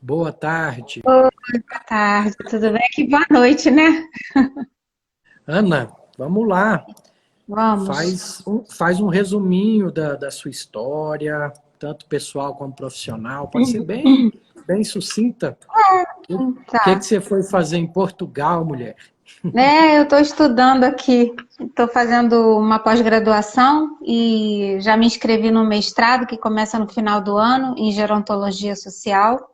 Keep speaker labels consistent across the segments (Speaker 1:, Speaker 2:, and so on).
Speaker 1: Boa tarde.
Speaker 2: Boa tarde, tudo bem? Que boa noite, né?
Speaker 1: Ana, vamos lá.
Speaker 2: Vamos.
Speaker 1: Faz um resuminho da sua história, tanto pessoal como profissional. Pode ser bem sucinta. O que
Speaker 2: Tá.
Speaker 1: você foi fazer em Portugal, mulher?
Speaker 2: Eu estou estudando aqui, estou fazendo uma pós-graduação e já me inscrevi no mestrado que começa no final do ano em gerontologia social.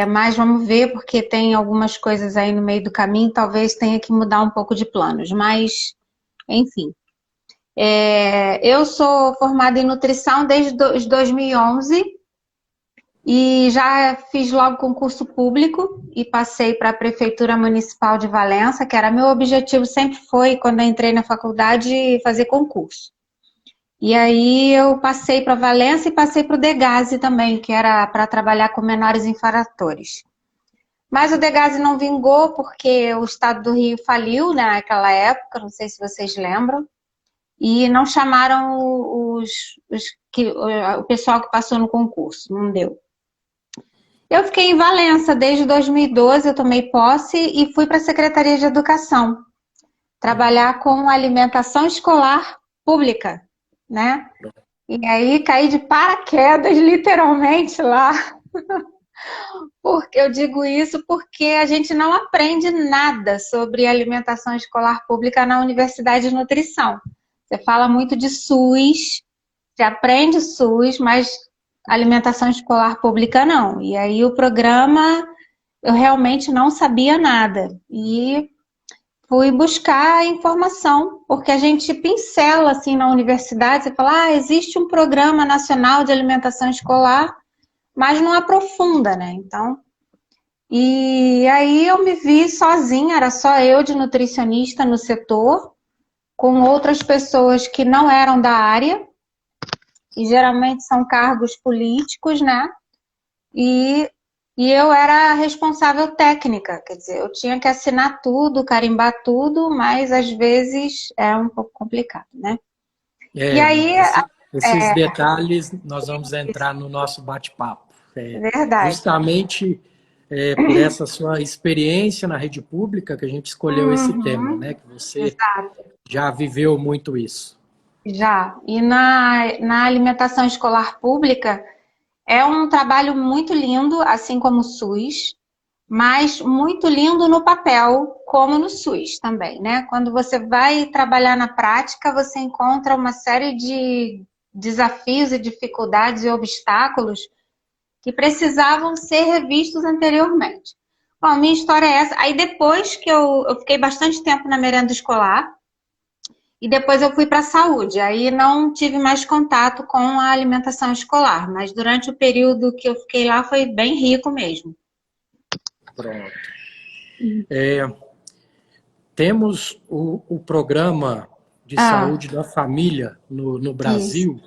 Speaker 2: Mas vamos ver porque tem algumas coisas aí no meio do caminho, talvez tenha que mudar um pouco de planos, mas enfim. Eu sou formada em nutrição desde 2011. E já fiz logo concurso público e passei para a Prefeitura Municipal de Valença, que era meu objetivo sempre foi, quando eu entrei na faculdade, fazer concurso. E aí eu passei para Valença e passei para o Degase também, que era para trabalhar com menores infratores. Mas o Degase não vingou porque o estado do Rio faliu, né, naquela época, não sei se vocês lembram, e não chamaram o pessoal que passou no concurso, não deu. Eu fiquei em Valença desde 2012, eu tomei posse e fui para a Secretaria de Educação, trabalhar com alimentação escolar pública, né? E aí caí de paraquedas, literalmente, lá. Porque eu digo isso porque a gente não aprende nada sobre alimentação escolar pública na Universidade de Nutrição. Você fala muito de SUS, você aprende SUS, mas alimentação escolar pública não. E aí o programa eu realmente não sabia nada. E fui buscar informação, porque a gente pincela assim na universidade, você fala, existe um programa nacional de alimentação escolar, mas não aprofunda, né? Então, e aí eu me vi sozinha, era só eu de nutricionista no setor, com outras pessoas que não eram da área, e geralmente são cargos políticos, né? E, e eu era a responsável técnica, quer dizer, eu tinha que assinar tudo, carimbar tudo, mas às vezes é um pouco complicado, né? E aí,
Speaker 1: Esses detalhes nós vamos entrar no nosso bate-papo.
Speaker 2: é
Speaker 1: É,
Speaker 2: verdade.
Speaker 1: justamente por essa sua experiência na rede pública que a gente escolheu esse tema,
Speaker 2: Uhum,
Speaker 1: né? Que você
Speaker 2: exato.
Speaker 1: já viveu muito isso.
Speaker 2: Já. E na alimentação escolar pública é um trabalho muito lindo, assim como o SUS, mas muito lindo no papel, como no SUS também, né? Quando você vai trabalhar na prática, você encontra uma série de desafios e dificuldades e obstáculos que precisavam ser revistos anteriormente. Bom, minha história é essa. Aí depois que eu fiquei bastante tempo na merenda escolar, e depois eu fui para a saúde. Aí não tive mais contato com a alimentação escolar, mas durante o período que eu fiquei lá foi bem rico mesmo.
Speaker 1: Pronto. Temos o programa de
Speaker 2: Ah,
Speaker 1: saúde da família no
Speaker 2: isso.
Speaker 1: Brasil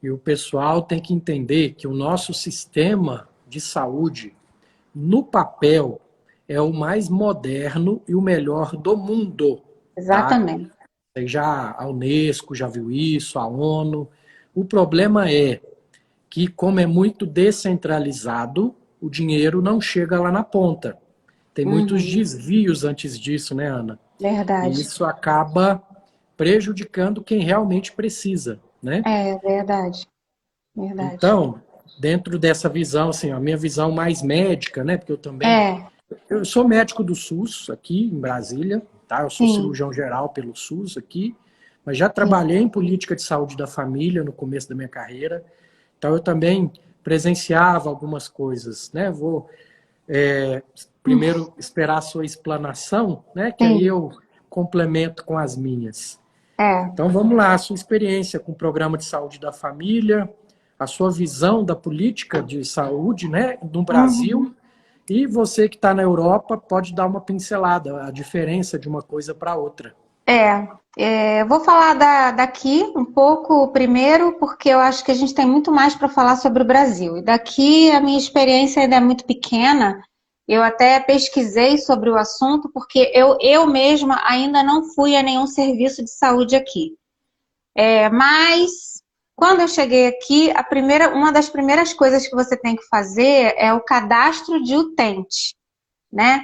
Speaker 1: e o pessoal tem que entender que o nosso sistema de saúde, no papel, é o mais moderno e o melhor do mundo, tá?
Speaker 2: Exatamente.
Speaker 1: Já a Unesco já viu isso, a ONU. O problema é que, como é muito descentralizado, o dinheiro não chega lá na ponta. Tem muitos
Speaker 2: Uhum,
Speaker 1: desvios antes disso, né, Ana? E
Speaker 2: verdade.
Speaker 1: isso acaba prejudicando quem realmente precisa, né?
Speaker 2: É verdade. Verdade.
Speaker 1: Então, dentro dessa visão, assim, a minha visão mais médica, né? Porque
Speaker 2: É,
Speaker 1: eu sou médico do SUS aqui em Brasília, tá? Eu sou
Speaker 2: sim,
Speaker 1: cirurgião geral pelo SUS aqui, mas já
Speaker 2: sim.
Speaker 1: trabalhei em política de saúde da família no começo da minha carreira. Então eu também presenciava algumas coisas, né? Vou primeiro esperar a sua explanação, né? Que aí
Speaker 2: Sim,
Speaker 1: eu complemento com as minhas.
Speaker 2: é.
Speaker 1: Então vamos lá, a sua experiência com o programa de saúde da família, a sua visão da política de saúde, né, no Brasil,
Speaker 2: Uhum.
Speaker 1: e você que está na Europa pode dar uma pincelada, a diferença de uma coisa para outra.
Speaker 2: Vou falar daqui um pouco primeiro, porque eu acho que a gente tem muito mais para falar sobre o Brasil. E daqui a minha experiência ainda é muito pequena. Eu até pesquisei sobre o assunto, porque eu mesma ainda não fui a nenhum serviço de saúde aqui. Mas Quando eu cheguei aqui, uma das primeiras coisas que você tem que fazer é o cadastro de utente, né?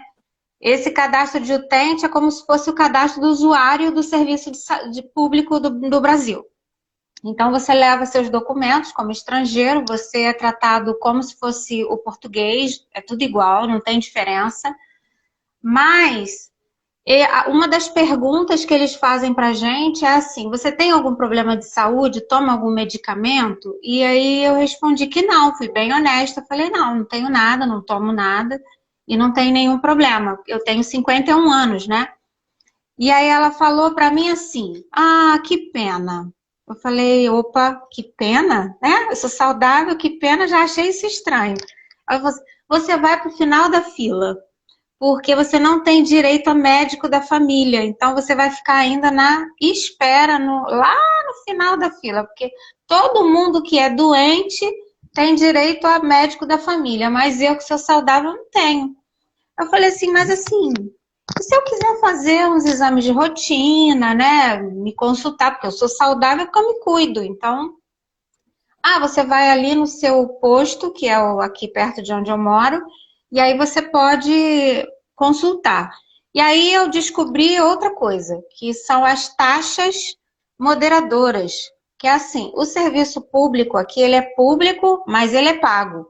Speaker 2: Esse cadastro de utente é como se fosse o cadastro do usuário do serviço de público do Brasil. Então, você leva seus documentos como estrangeiro, você é tratado como se fosse o português, é tudo igual, não tem diferença. Mas uma das perguntas que eles fazem para a gente é assim: você tem algum problema de saúde? Toma algum medicamento? E aí eu respondi que não, fui bem honesta. Falei, não tenho nada, não tomo nada e não tenho nenhum problema. Eu tenho 51 anos, né? E aí ela falou para mim assim: ah, que pena. Eu falei, opa, que pena, né? Eu sou saudável, que pena, já achei isso estranho. Aí você vai para o final da fila, porque você não tem direito a médico da família. Então, você vai ficar ainda na espera, lá no final da fila, porque todo mundo que é doente tem direito a médico da família, mas eu, que sou saudável, não tenho. Eu falei assim, mas assim, e se eu quiser fazer uns exames de rotina, né, me consultar, porque eu sou saudável, porque eu me cuido. Então, você vai ali no seu posto, que é aqui perto de onde eu moro, e aí você pode consultar. E aí eu descobri outra coisa, que são as taxas moderadoras, que é assim, o serviço público aqui, ele é público, mas ele é pago.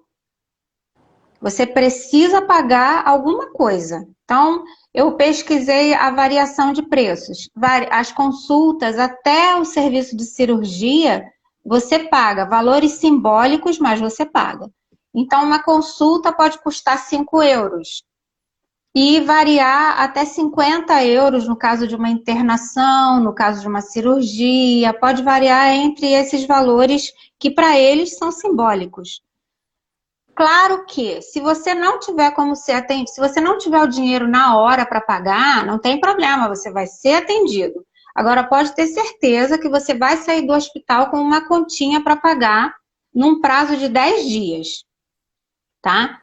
Speaker 2: Você precisa pagar alguma coisa. Então, eu pesquisei a variação de preços. As consultas, até o serviço de cirurgia, você paga valores simbólicos, mas você paga. Então, uma consulta pode custar 5 euros e variar até 50 euros no caso de uma internação, no caso de uma cirurgia, pode variar entre esses valores que para eles são simbólicos. Claro que, se você não tiver como ser atendido, se você não tiver o dinheiro na hora para pagar, não tem problema, você vai ser atendido. Agora, pode ter certeza que você vai sair do hospital com uma continha para pagar num prazo de 10 dias, tá?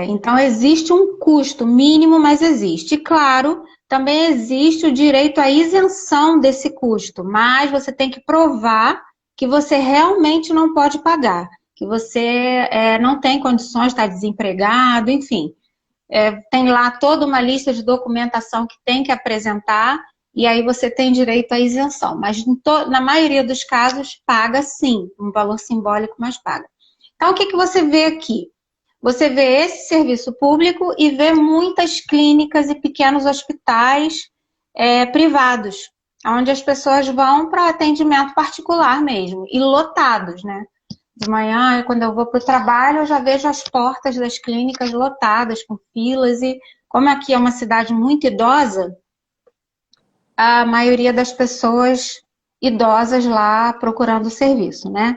Speaker 2: Então, existe um custo mínimo, mas existe. E, claro, também existe o direito à isenção desse custo, mas você tem que provar que você realmente não pode pagar, que você não tem condições, está desempregado, enfim. Tem lá toda uma lista de documentação que tem que apresentar e aí você tem direito à isenção. Mas na maioria dos casos, paga sim, um valor simbólico, mas paga. Então, o que você vê aqui? Você vê esse serviço público e vê muitas clínicas e pequenos hospitais privados, onde as pessoas vão para atendimento particular mesmo, e lotados, né? De manhã, quando eu vou para o trabalho, eu já vejo as portas das clínicas lotadas, com filas, e como aqui é uma cidade muito idosa, a maioria das pessoas idosas lá procurando serviço, né?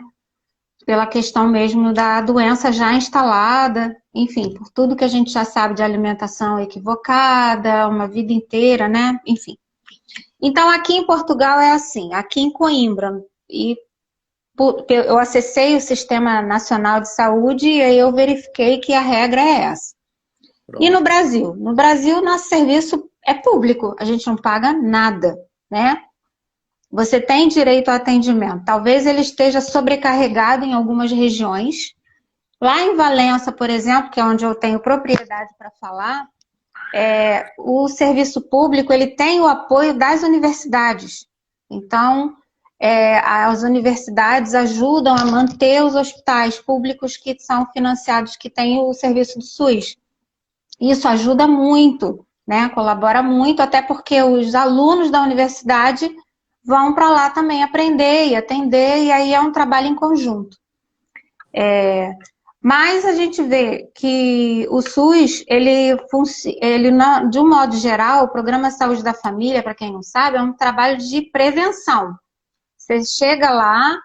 Speaker 2: Pela questão mesmo da doença já instalada, enfim, por tudo que a gente já sabe de alimentação equivocada, uma vida inteira, né? Enfim. Então, aqui em Portugal é assim, aqui em Coimbra, e eu acessei o Sistema Nacional de Saúde e aí eu verifiquei que a regra é essa. Pronto. E no Brasil? No Brasil, nosso serviço é público, a gente não paga nada, né? Você tem direito ao atendimento. Talvez ele esteja sobrecarregado em algumas regiões. Lá em Valença, por exemplo, que é onde eu tenho propriedade para falar, o serviço público ele tem o apoio das universidades. Então, as universidades ajudam a manter os hospitais públicos que são financiados, que têm o serviço do SUS. Isso ajuda muito, né? Colabora muito, até porque os alunos da universidade vão para lá também aprender e atender, e aí é um trabalho em conjunto. Mas a gente vê que o SUS, ele de um modo geral, o Programa Saúde da Família, para quem não sabe, é um trabalho de prevenção. Você chega lá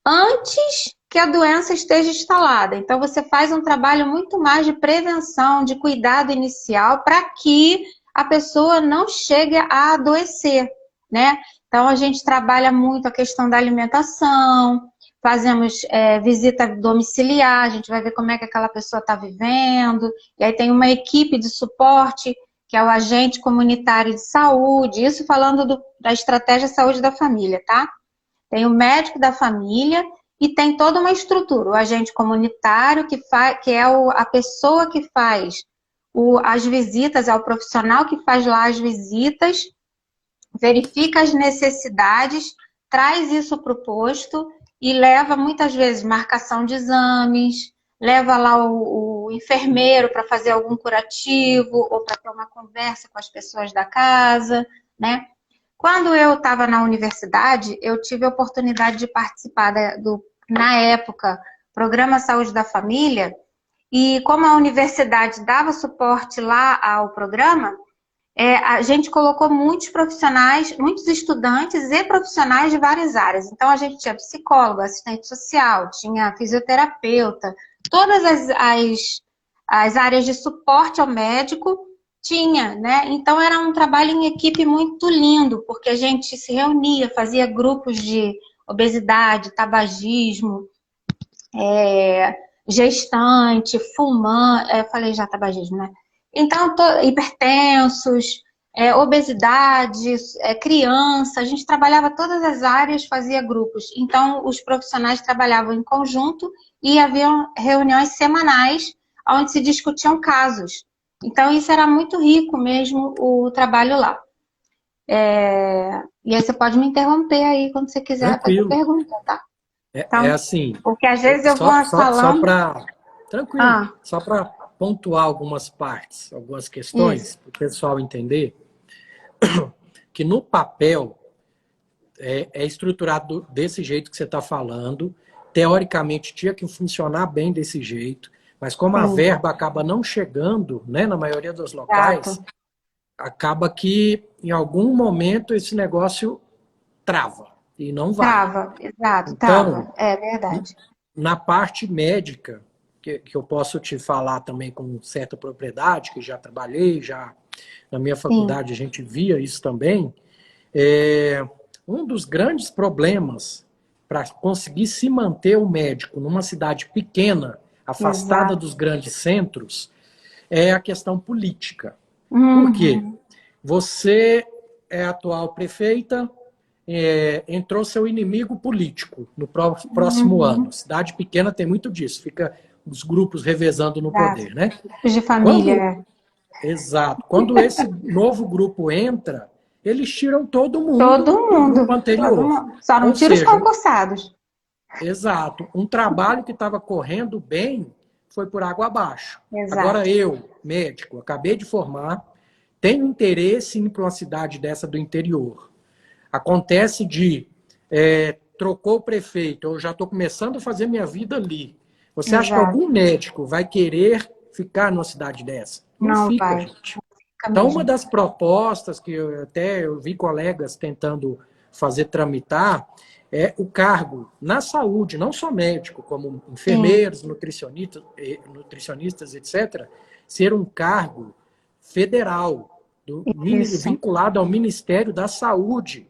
Speaker 2: antes que a doença esteja instalada. Então, você faz um trabalho muito mais de prevenção, de cuidado inicial, para que a pessoa não chegue a adoecer, né? Então, a gente trabalha muito a questão da alimentação, fazemos visita domiciliar, a gente vai ver como é que aquela pessoa está vivendo, e aí tem uma equipe de suporte, que é o agente comunitário de saúde, isso falando da estratégia saúde da família, tá? Tem o médico da família e tem toda uma estrutura. O agente comunitário, que é a pessoa que faz as visitas, é o profissional que faz lá as visitas, verifica as necessidades, traz isso para o posto e leva muitas vezes marcação de exames, leva lá o enfermeiro para fazer algum curativo ou para ter uma conversa com as pessoas da casa, né? Quando eu estava na universidade, eu tive a oportunidade de participar na época, Programa Saúde da Família, e como a universidade dava suporte lá ao programa, a gente colocou muitos profissionais, muitos estudantes e profissionais de várias áreas. Então, a gente tinha psicólogo, assistente social, tinha fisioterapeuta, todas as áreas de suporte ao médico tinha, né? Então, era um trabalho em equipe muito lindo, porque a gente se reunia, fazia grupos de obesidade, tabagismo, gestante, fumante, falei já tabagismo, né? Então, hipertensos, obesidade, criança, a gente trabalhava todas as áreas, fazia grupos. Então, os profissionais trabalhavam em conjunto e haviam reuniões semanais onde se discutiam casos. Então, isso era muito rico mesmo, o trabalho lá. E aí você pode me interromper aí quando você quiser fazer pergunta, tá? Então,
Speaker 1: assim,
Speaker 2: porque às vezes eu vou falando...
Speaker 1: Tranquilo, só para pontuar algumas partes, algumas questões, para o pessoal entender, que no papel é estruturado desse jeito que você está falando, teoricamente tinha que funcionar bem desse jeito, mas como a verba acaba não chegando, né, na maioria dos locais, acaba que em algum momento esse negócio trava e não vai.
Speaker 2: Trava, exato,
Speaker 1: então,
Speaker 2: trava, é verdade.
Speaker 1: Na parte médica, que eu posso te falar também com certa propriedade, que já trabalhei, já na minha faculdade a gente via isso também, um dos grandes problemas para conseguir se manter o médico numa cidade pequena, afastada dos grandes centros, é a questão política. Por quê? Você é a atual prefeita, entrou seu inimigo político no próximo ano. Cidade pequena tem muito disso, fica os grupos revezando no poder, né?
Speaker 2: Grupos de família.
Speaker 1: Exato. Quando esse novo grupo entra, eles tiram todo mundo.
Speaker 2: Todo mundo.
Speaker 1: Do grupo anterior.
Speaker 2: Só não tira os concursados.
Speaker 1: Exato. Um trabalho que estava correndo bem foi por água abaixo.
Speaker 2: Exato.
Speaker 1: Agora eu, médico, acabei de formar, tenho interesse em ir para uma cidade dessa do interior. Acontece trocou o prefeito, eu já estou começando a fazer minha vida ali. Você acha que algum médico vai querer ficar numa cidade dessa? Não fica, vai. Gente. Então, uma das propostas que eu vi colegas tentando fazer tramitar é o cargo na saúde, não só médico, como enfermeiros, nutricionistas, etc., ser um cargo federal, vinculado ao Ministério da Saúde.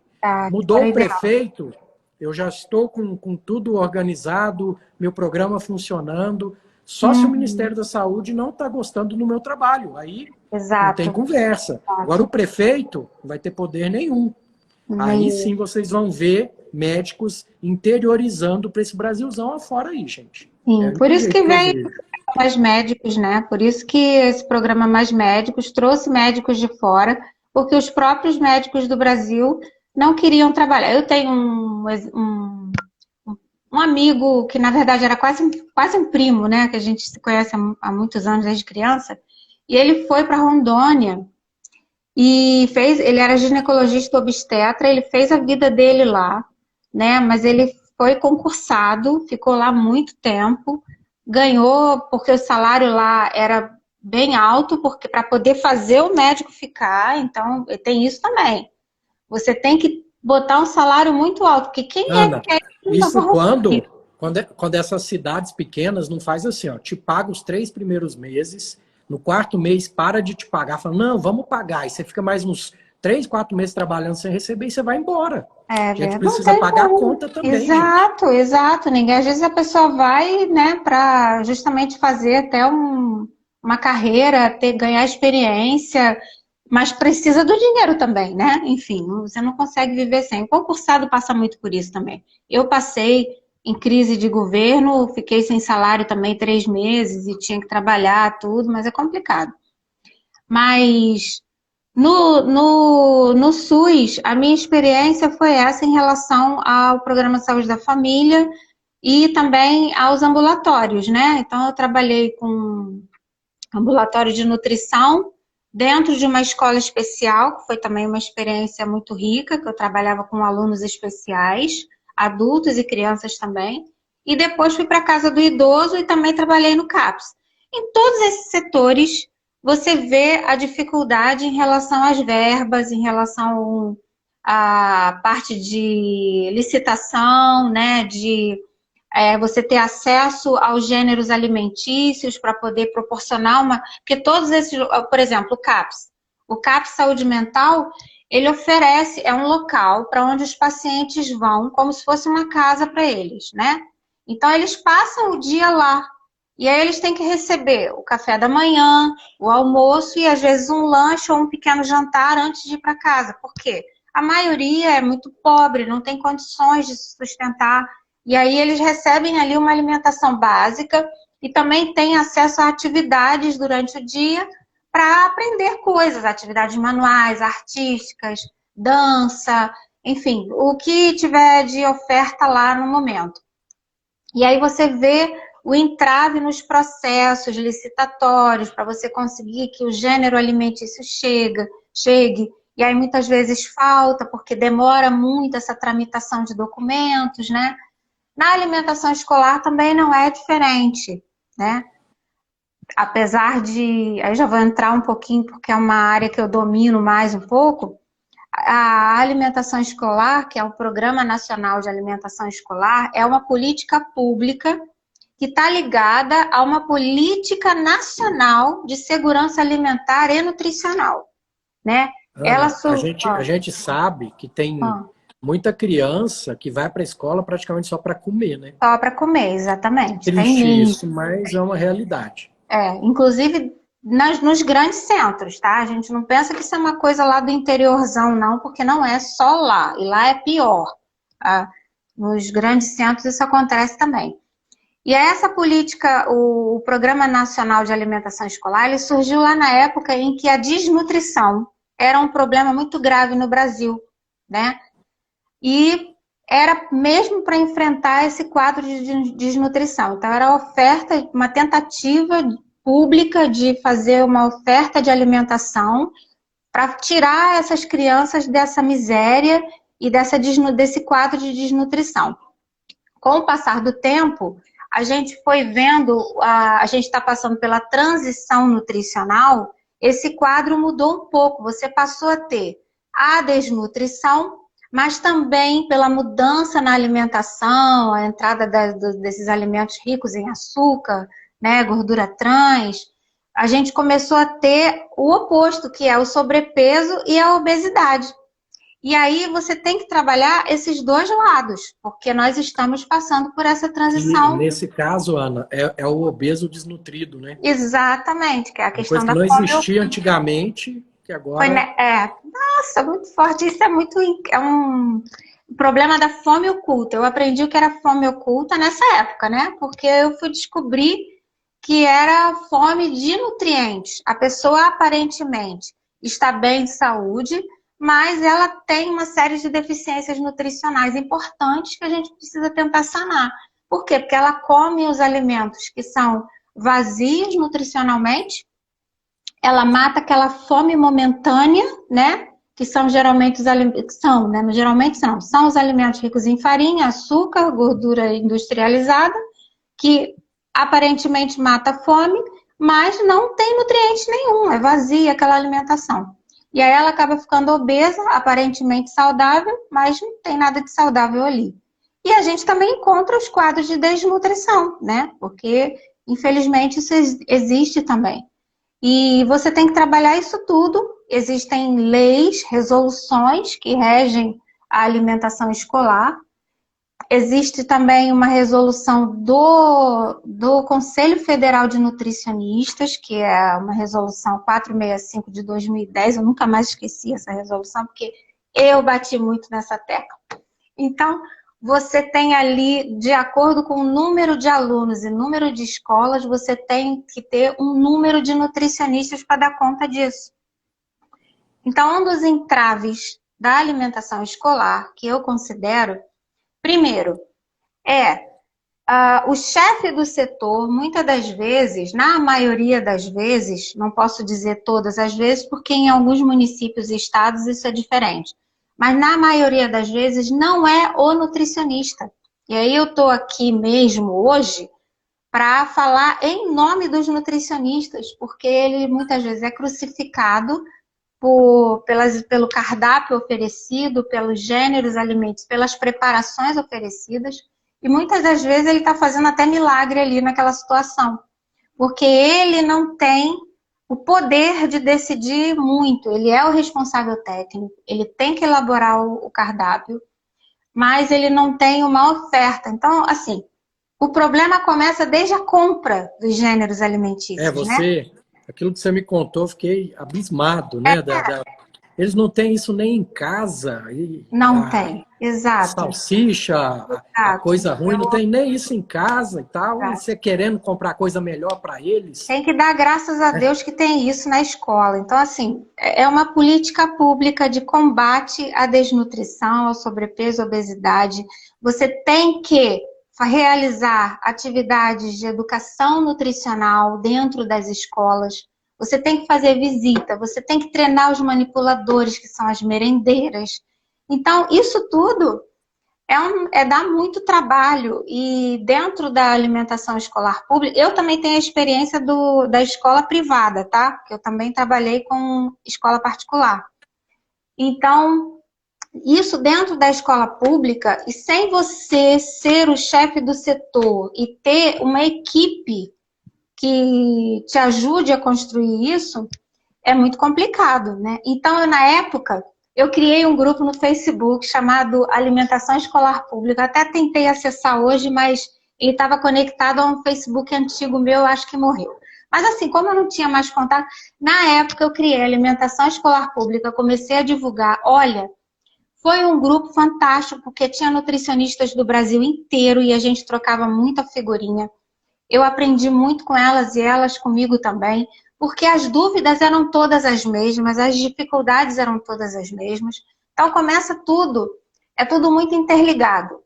Speaker 1: Mudou o prefeito, eu já estou com tudo organizado, meu programa funcionando, só se o Ministério da Saúde não está gostando do meu trabalho, aí não tem conversa. Agora o prefeito não vai ter poder nenhum. Aí sim vocês vão ver médicos interiorizando para esse Brasilzão afora aí, gente.
Speaker 2: Sim, por isso que veio Mais Médicos, né? Por isso que esse programa Mais Médicos trouxe médicos de fora, porque os próprios médicos do Brasil não queriam trabalhar. Eu tenho um amigo que, na verdade, era quase um primo, né? Que a gente se conhece há muitos anos, desde criança. E ele foi para Rondônia e ele era ginecologista obstetra, ele fez a vida dele lá, né? Mas ele foi concursado, ficou lá muito tempo, ganhou, porque o salário lá era bem alto, porque para poder fazer o médico ficar, então tem isso também. Você tem que botar um salário muito alto, porque quem
Speaker 1: Ana,
Speaker 2: quer...
Speaker 1: Isso quando essas cidades pequenas não faz assim, ó, te paga os 3 primeiros meses, no 4º mês para de te pagar, fala, não, vamos pagar, e você fica mais uns 3, 4 meses trabalhando sem receber e você vai embora. A gente precisa pagar a conta também.
Speaker 2: Exato, gente. Exato. Às vezes a pessoa vai, né, para justamente fazer até uma carreira, ganhar experiência, mas precisa do dinheiro também, né? Enfim, você não consegue viver sem. O concursado passa muito por isso também. Eu passei em crise de governo, fiquei sem salário também 3 meses e tinha que trabalhar tudo, mas é complicado. Mas no SUS, a minha experiência foi essa em relação ao Programa de Saúde da Família e também aos ambulatórios, né? Então, eu trabalhei com ambulatório de nutrição dentro de uma escola especial, que foi também uma experiência muito rica, que eu trabalhava com alunos especiais, adultos e crianças também. E depois fui para a casa do idoso e também trabalhei no CAPS. Em todos esses setores, você vê a dificuldade em relação às verbas, em relação à parte de licitação, né, de você ter acesso aos gêneros alimentícios para poder proporcionar uma... Porque todos esses, por exemplo, o CAPS Saúde Mental, ele oferece, é um local para onde os pacientes vão, como se fosse uma casa para eles, né? Então, eles passam o dia lá. E aí eles têm que receber o café da manhã, o almoço e às vezes um lanche ou um pequeno jantar antes de ir para casa. Por quê? A maioria é muito pobre, não tem condições de se sustentar. E aí eles recebem ali uma alimentação básica e também têm acesso a atividades durante o dia para aprender coisas, atividades manuais, artísticas, dança, enfim, o que tiver de oferta lá no momento. E aí você vê o entrave nos processos licitatórios para você conseguir que o gênero alimentício chegue. E aí muitas vezes falta, porque demora muito essa tramitação de documentos, né? Na alimentação escolar também não é diferente, né? Apesar de... Aí já vou entrar um pouquinho, porque é uma área que eu domino mais um pouco. A alimentação escolar, que é o Programa Nacional de Alimentação Escolar, é uma política pública que está ligada a uma política nacional de segurança alimentar e nutricional, né?
Speaker 1: Ana, a gente sabe que tem muita criança que vai para a escola praticamente só para comer, né?
Speaker 2: Só para comer, exatamente.
Speaker 1: Triste isso, mas é uma realidade.
Speaker 2: Inclusive nos grandes centros, tá? A gente não pensa que isso é uma coisa lá do interiorzão, não, porque não é só lá. E lá é pior. Tá? Nos grandes centros isso acontece também. E essa política, o Programa Nacional de Alimentação Escolar, ele surgiu lá na época em que a desnutrição era um problema muito grave no Brasil, né? E era mesmo para enfrentar esse quadro de desnutrição. Então, era uma tentativa pública de fazer uma oferta de alimentação para tirar essas crianças dessa miséria e desse quadro de desnutrição. Com o passar do tempo, a gente foi vendo, a gente está passando pela transição nutricional, esse quadro mudou um pouco. Você passou a ter a desnutrição, mas também pela mudança na alimentação, a entrada desses alimentos ricos em açúcar, né, gordura trans, a gente começou a ter o oposto, que é o sobrepeso e a obesidade. E aí você tem que trabalhar esses dois lados, porque nós estamos passando por essa transição.
Speaker 1: E nesse caso, Ana, é o obeso desnutrido, né?
Speaker 2: Exatamente, que é a questão da
Speaker 1: fome. Coisa que não existia
Speaker 2: oculta.
Speaker 1: antigamente, que agora...
Speaker 2: Nossa, muito forte. Isso é um problema da fome oculta. Eu aprendi o que era fome oculta nessa época, né? Porque eu fui descobrir que era fome de nutrientes. A pessoa aparentemente está bem de saúde, mas ela tem uma série de deficiências nutricionais importantes que a gente precisa tentar sanar. Por quê? Porque ela come os alimentos que são vazios nutricionalmente, ela mata aquela fome momentânea, né? Que são geralmente os alimentos, são os alimentos ricos em farinha, açúcar, gordura industrializada, que aparentemente mata a fome, mas não tem nutriente nenhum, é vazia aquela alimentação. E aí ela acaba ficando obesa, aparentemente saudável, mas não tem nada de saudável ali. E a gente também encontra os quadros de desnutrição, né? Porque, infelizmente, isso existe também. E você tem que trabalhar isso tudo. Existem leis, resoluções que regem a alimentação escolar. Existe também uma resolução do Conselho Federal de Nutricionistas, que é uma resolução 465 de 2010. Eu nunca mais esqueci essa resolução, porque eu bati muito nessa tecla. Então, você tem ali, de acordo com o número de alunos e número de escolas, você tem que ter um número de nutricionistas para dar conta disso. Então, um dos entraves da alimentação escolar, que eu considero, primeiro, o chefe do setor, muitas das vezes, na maioria das vezes, não posso dizer todas as vezes, porque em alguns municípios e estados isso é diferente, mas na maioria das vezes não é o nutricionista. E aí eu estou aqui mesmo hoje para falar em nome dos nutricionistas, porque ele muitas vezes é crucificado pelo cardápio oferecido, pelos gêneros alimentícios, pelas preparações oferecidas, e muitas das vezes ele está fazendo até milagre ali naquela situação, porque ele não tem o poder de decidir muito, ele é o responsável técnico, ele tem que elaborar o cardápio, mas ele não tem uma oferta. Então, assim, o problema começa desde a compra dos gêneros alimentícios, né?
Speaker 1: Aquilo que você me contou, eu fiquei abismado, né? Eles não têm isso nem em casa.
Speaker 2: Não tem, exato.
Speaker 1: Salsicha, a coisa ruim, não tem nem isso em casa e tal. E você querendo comprar coisa melhor para eles.
Speaker 2: Tem que dar graças a Deus que tem isso na escola. Então, assim, é uma política pública de combate à desnutrição, ao sobrepeso, à obesidade. Você tem que realizar atividades de educação nutricional dentro das escolas. Você tem que fazer visita, você tem que treinar os manipuladores, que são as merendeiras. Então, isso tudo dá muito trabalho. E dentro da alimentação escolar pública, eu também tenho a experiência da escola privada, tá? Porque eu também trabalhei com escola particular. Então, isso dentro da escola pública, e sem você ser o chefe do setor e ter uma equipe que te ajude a construir isso, é muito complicado, né? Então, na época, eu criei um grupo no Facebook chamado Alimentação Escolar Pública. Até tentei acessar hoje, mas ele estava conectado a um Facebook antigo meu, acho que morreu. Mas assim, como eu não tinha mais contato, na época eu criei Alimentação Escolar Pública, comecei a divulgar. Olha, foi um grupo fantástico, porque tinha nutricionistas do Brasil inteiro e a gente trocava muita figurinha. Eu aprendi muito com elas e elas comigo também, porque as dúvidas eram todas as mesmas, as dificuldades eram todas as mesmas. Então começa tudo, é tudo muito interligado.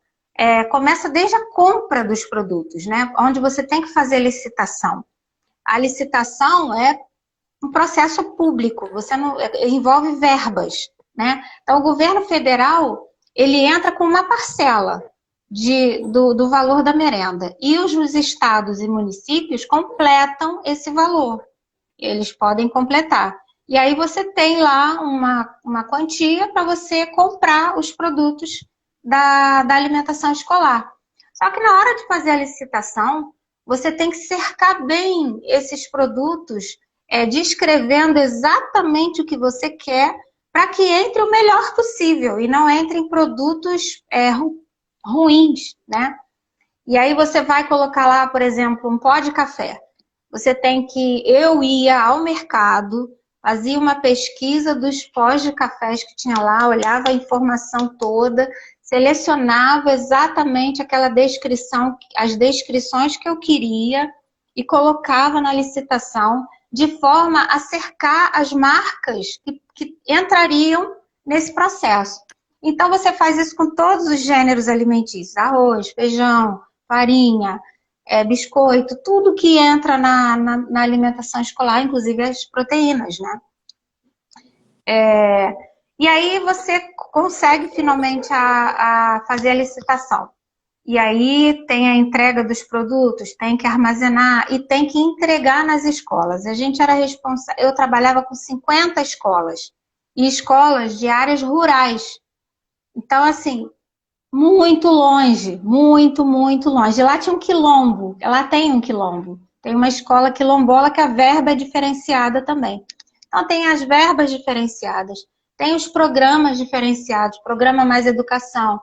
Speaker 2: Começa desde a compra dos produtos, né? Onde você tem que fazer licitação. A licitação é um processo público, você não envolve verbas, né? Então o governo federal, ele entra com uma parcela do valor da merenda. E os estados e municípios completam esse valor. Eles podem completar. E aí você tem lá uma quantia para você comprar os produtos da alimentação escolar. Só que na hora de fazer a licitação, você tem que cercar bem esses produtos, descrevendo exatamente o que você quer, para que entre o melhor possível e não entre em produtos ruins, né? E aí você vai colocar lá, por exemplo, um pó de café. Eu ia ao mercado, fazia uma pesquisa dos pós de cafés que tinha lá, olhava a informação toda, selecionava exatamente aquela descrição, as descrições que eu queria e colocava na licitação de forma a cercar as marcas que entrariam nesse processo. Então, você faz isso com todos os gêneros alimentícios, arroz, feijão, farinha, biscoito, tudo que entra na alimentação escolar, inclusive as proteínas, né? E aí você consegue finalmente a fazer a licitação. E aí tem a entrega dos produtos, tem que armazenar e tem que entregar nas escolas. A gente era responsável, eu trabalhava com 50 escolas, e escolas de áreas rurais. Então, assim, muito longe, muito, muito longe. Lá tinha um quilombo, lá tem um quilombo. Tem uma escola quilombola que a verba é diferenciada também. Então, tem as verbas diferenciadas, tem os programas diferenciados, programa Mais Educação,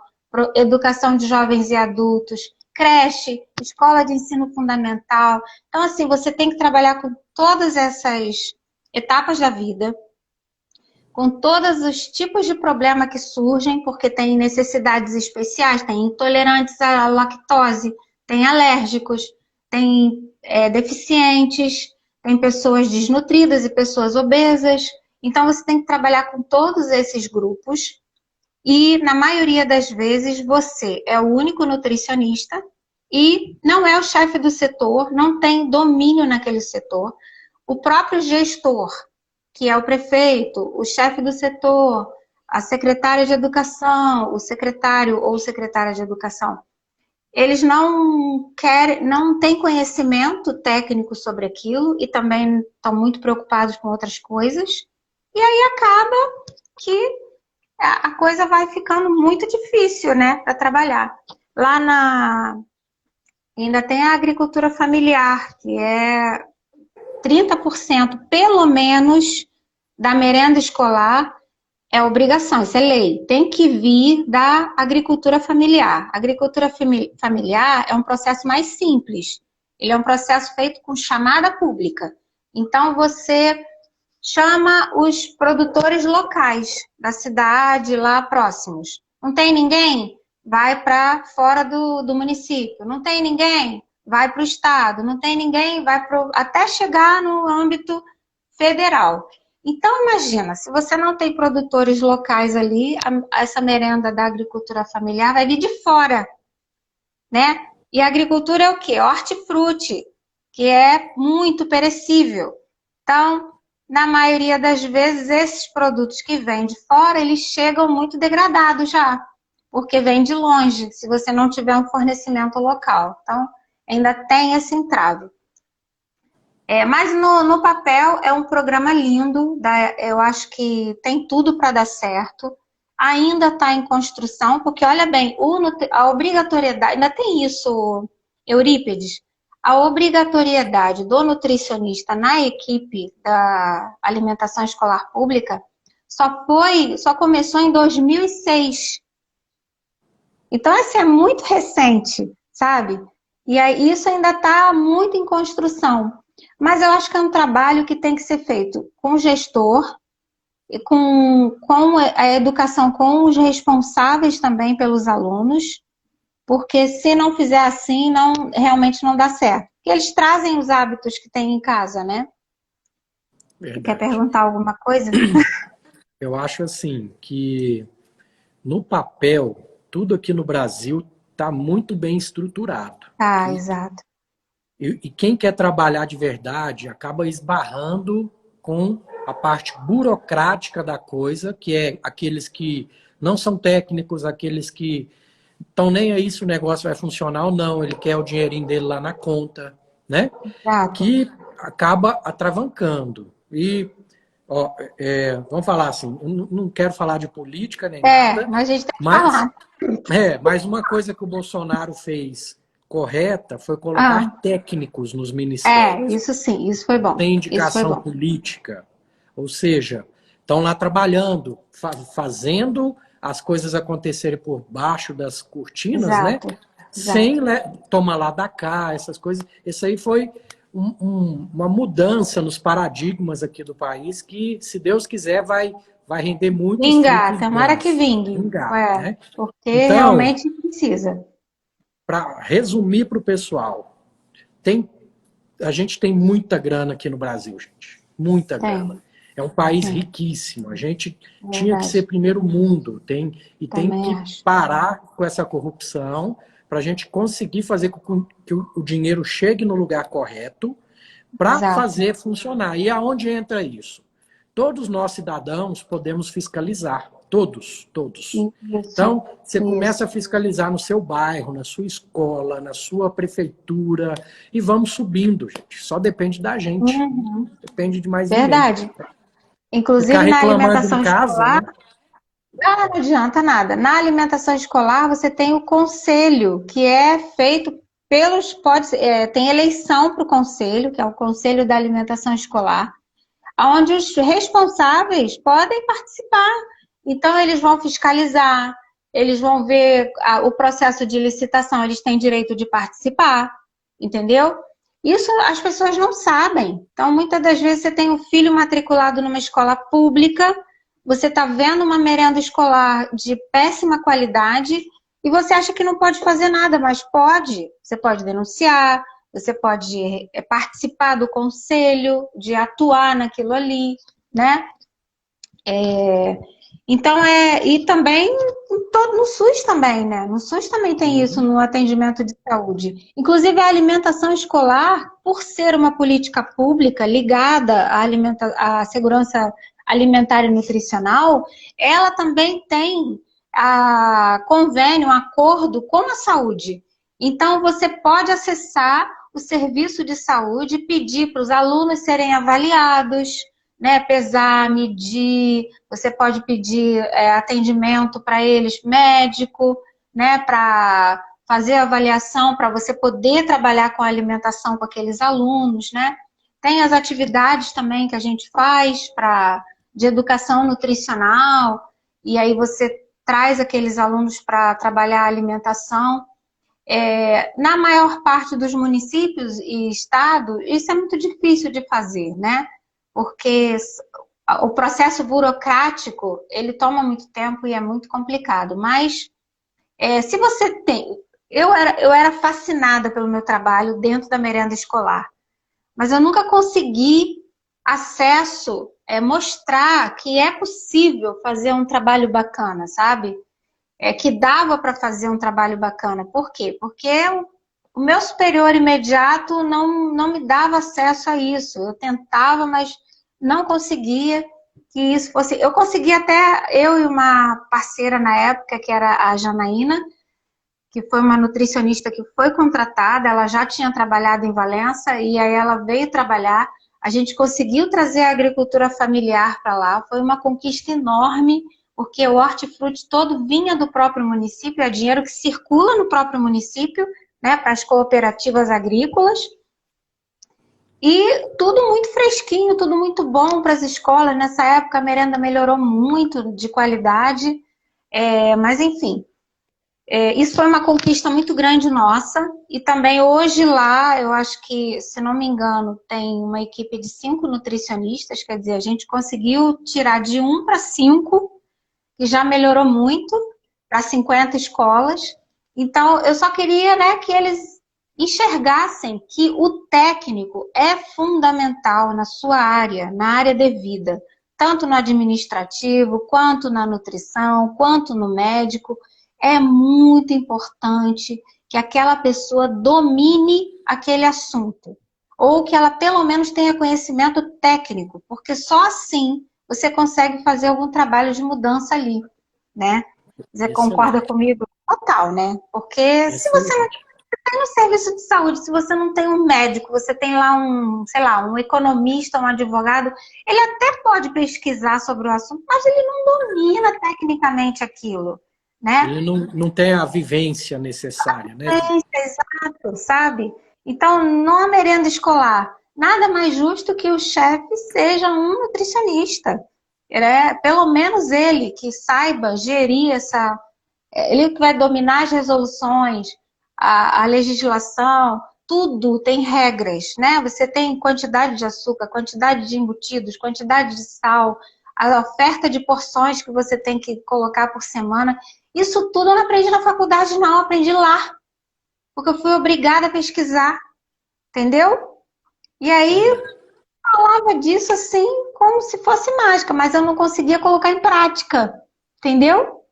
Speaker 2: educação de jovens e adultos, creche, escola de ensino fundamental. Então, assim, você tem que trabalhar com todas essas etapas da vida, com todos os tipos de problema que surgem, porque tem necessidades especiais, tem intolerantes à lactose, tem alérgicos, tem deficientes, tem pessoas desnutridas e pessoas obesas. Então, você tem que trabalhar com todos esses grupos e, na maioria das vezes, você é o único nutricionista e não é o chefe do setor, não tem domínio naquele setor. O próprio gestor, que é o prefeito, o chefe do setor, a secretária de educação, o secretário ou secretária de educação, eles não têm conhecimento técnico sobre aquilo e também estão muito preocupados com outras coisas. E aí acaba que a coisa vai ficando muito difícil, né, para trabalhar. Ainda tem a agricultura familiar, que é 30% pelo menos da merenda escolar é obrigação, isso é lei. Tem que vir da agricultura familiar. A agricultura familiar é um processo mais simples. Ele é um processo feito com chamada pública. Então, você chama os produtores locais da cidade, lá próximos. Não tem ninguém? Vai para fora do município. Não tem ninguém? Vai para o estado. Não tem ninguém? Vai até chegar no âmbito federal. Então, imagina, se você não tem produtores locais ali, essa merenda da agricultura familiar vai vir de fora, né? E a agricultura é o quê? Hortifruti, que é muito perecível. Então, na maioria das vezes, esses produtos que vêm de fora, eles chegam muito degradados já, porque vêm de longe, se você não tiver um fornecimento local. Então, ainda tem esse entrave. Mas no papel é um programa lindo, eu acho que tem tudo para dar certo. Ainda está em construção, porque olha bem, a obrigatoriedade, ainda tem isso, Eurípides, a obrigatoriedade do nutricionista na equipe da alimentação escolar pública só começou em 2006. Então, assim, é muito recente, sabe? E aí, isso ainda está muito em construção. Mas eu acho que é um trabalho que tem que ser feito com o gestor, e com a educação, com os responsáveis também pelos alunos, porque se não fizer assim, realmente não dá certo. Porque eles trazem os hábitos que tem em casa, né? Você quer perguntar alguma coisa?
Speaker 1: Eu acho assim que no papel, tudo aqui no Brasil está muito bem estruturado.
Speaker 2: Exato.
Speaker 1: E quem quer trabalhar de verdade acaba esbarrando com a parte burocrática da coisa, que é aqueles que não são técnicos, aqueles que estão nem aí se o negócio vai funcionar ou não, ele quer o dinheirinho dele lá na conta, né?
Speaker 2: Exato.
Speaker 1: Que acaba atravancando. E, vamos falar assim, eu não quero falar de política nem nada,
Speaker 2: mas a gente tem que falar.
Speaker 1: Mas uma coisa que o Bolsonaro fez correta foi colocar técnicos nos ministérios.
Speaker 2: Isso sim, isso foi bom.
Speaker 1: Tem indicação política. Ou seja, estão lá trabalhando, fazendo as coisas acontecerem por baixo das cortinas,
Speaker 2: Exato.
Speaker 1: né? Sem tomar lá da cá, essas coisas. Isso aí foi uma mudança nos paradigmas aqui do país que, se Deus quiser, vai render muito.
Speaker 2: Vingar, tomara que vingue.
Speaker 1: Né?
Speaker 2: Porque então, realmente precisa.
Speaker 1: Para resumir para o pessoal, a gente tem muita grana aqui no Brasil, gente. Muita grana. É um país riquíssimo. A gente tinha que ser primeiro mundo. Tem que parar com essa corrupção para a gente conseguir fazer com que o dinheiro chegue no lugar correto para fazer funcionar. E aonde entra isso? Todos nós, cidadãos, podemos fiscalizar. Todos. Então, você começa a fiscalizar no seu bairro, na sua escola, na sua prefeitura, e vamos subindo, gente. Só depende da gente. Depende de mais ninguém.
Speaker 2: Verdade. Inclusive, na alimentação escolar, né? Não adianta nada. Na alimentação escolar, você tem o conselho, que é feito tem eleição para o conselho, que é o Conselho da Alimentação Escolar, onde os responsáveis podem participar. Então, eles vão fiscalizar, eles vão ver o processo de licitação, eles têm direito de participar, entendeu? Isso as pessoas não sabem. Então, muitas das vezes você tem um filho matriculado numa escola pública, você está vendo uma merenda escolar de péssima qualidade e você acha que não pode fazer nada, mas pode. Você pode denunciar, você pode participar do conselho, de atuar naquilo ali, né? Então, e também no SUS também, né? No SUS também tem isso no atendimento de saúde. Inclusive, a alimentação escolar, por ser uma política pública ligada à segurança alimentar e nutricional, ela também tem convênio, acordo com a saúde. Então, você pode acessar o serviço de saúde e pedir para os alunos serem avaliados, né, pesar, medir, você pode pedir atendimento para eles, médico, né, para fazer avaliação, para você poder trabalhar com a alimentação com aqueles alunos, né. Tem as atividades também que a gente faz de educação nutricional, e aí você traz aqueles alunos para trabalhar a alimentação. Na maior parte dos municípios e estados, isso é muito difícil de fazer, né? Porque o processo burocrático, ele toma muito tempo e é muito complicado. Mas, se você tem... Eu era fascinada pelo meu trabalho dentro da merenda escolar, mas eu nunca consegui acesso, mostrar que é possível fazer um trabalho bacana, sabe? Que dava para fazer um trabalho bacana. Por quê? Porque o meu superior imediato não me dava acesso a isso. Eu tentava, mas não conseguia que isso fosse... Eu consegui até, eu e uma parceira na época, que era a Janaína, que foi uma nutricionista que foi contratada, ela já tinha trabalhado em Valença, e aí ela veio trabalhar, a gente conseguiu trazer a agricultura familiar para lá, foi uma conquista enorme, porque o hortifruti todo vinha do próprio município, é dinheiro que circula no próprio município, né, para as cooperativas agrícolas, e tudo muito fresquinho, tudo muito bom para as escolas. Nessa época a merenda melhorou muito de qualidade, mas enfim, isso foi uma conquista muito grande nossa. E também hoje lá, eu acho que, se não me engano, tem uma equipe de 5 nutricionistas, quer dizer, a gente conseguiu tirar de 1 para 5, que já melhorou muito, para 50 escolas. Então, eu só queria, né, que eles enxergassem que o técnico é fundamental na sua área, na área devida, tanto no administrativo, quanto na nutrição, quanto no médico. É muito importante que aquela pessoa domine aquele assunto, ou que ela pelo menos tenha conhecimento técnico, porque só assim você consegue fazer algum trabalho de mudança ali, né? Você concorda comigo? Total, né? Porque se você não tem um serviço de saúde, se você não tem um médico, você tem lá sei lá, um economista, um advogado, ele até pode pesquisar sobre o assunto, mas ele não domina tecnicamente aquilo, né?
Speaker 1: Ele não tem a vivência necessária, né?
Speaker 2: Exato, sabe? Então, numa merenda escolar, nada mais justo que o chefe seja um nutricionista. Pelo menos ele que saiba gerir ele que vai dominar as resoluções, a legislação, tudo tem regras, né? Você tem quantidade de açúcar, quantidade de embutidos, quantidade de sal, a oferta de porções que você tem que colocar por semana. Isso tudo eu não aprendi na faculdade, não, eu aprendi lá. Porque eu fui obrigada a pesquisar, entendeu? E aí, falava disso assim, como se fosse mágica, mas eu não conseguia colocar em prática, entendeu?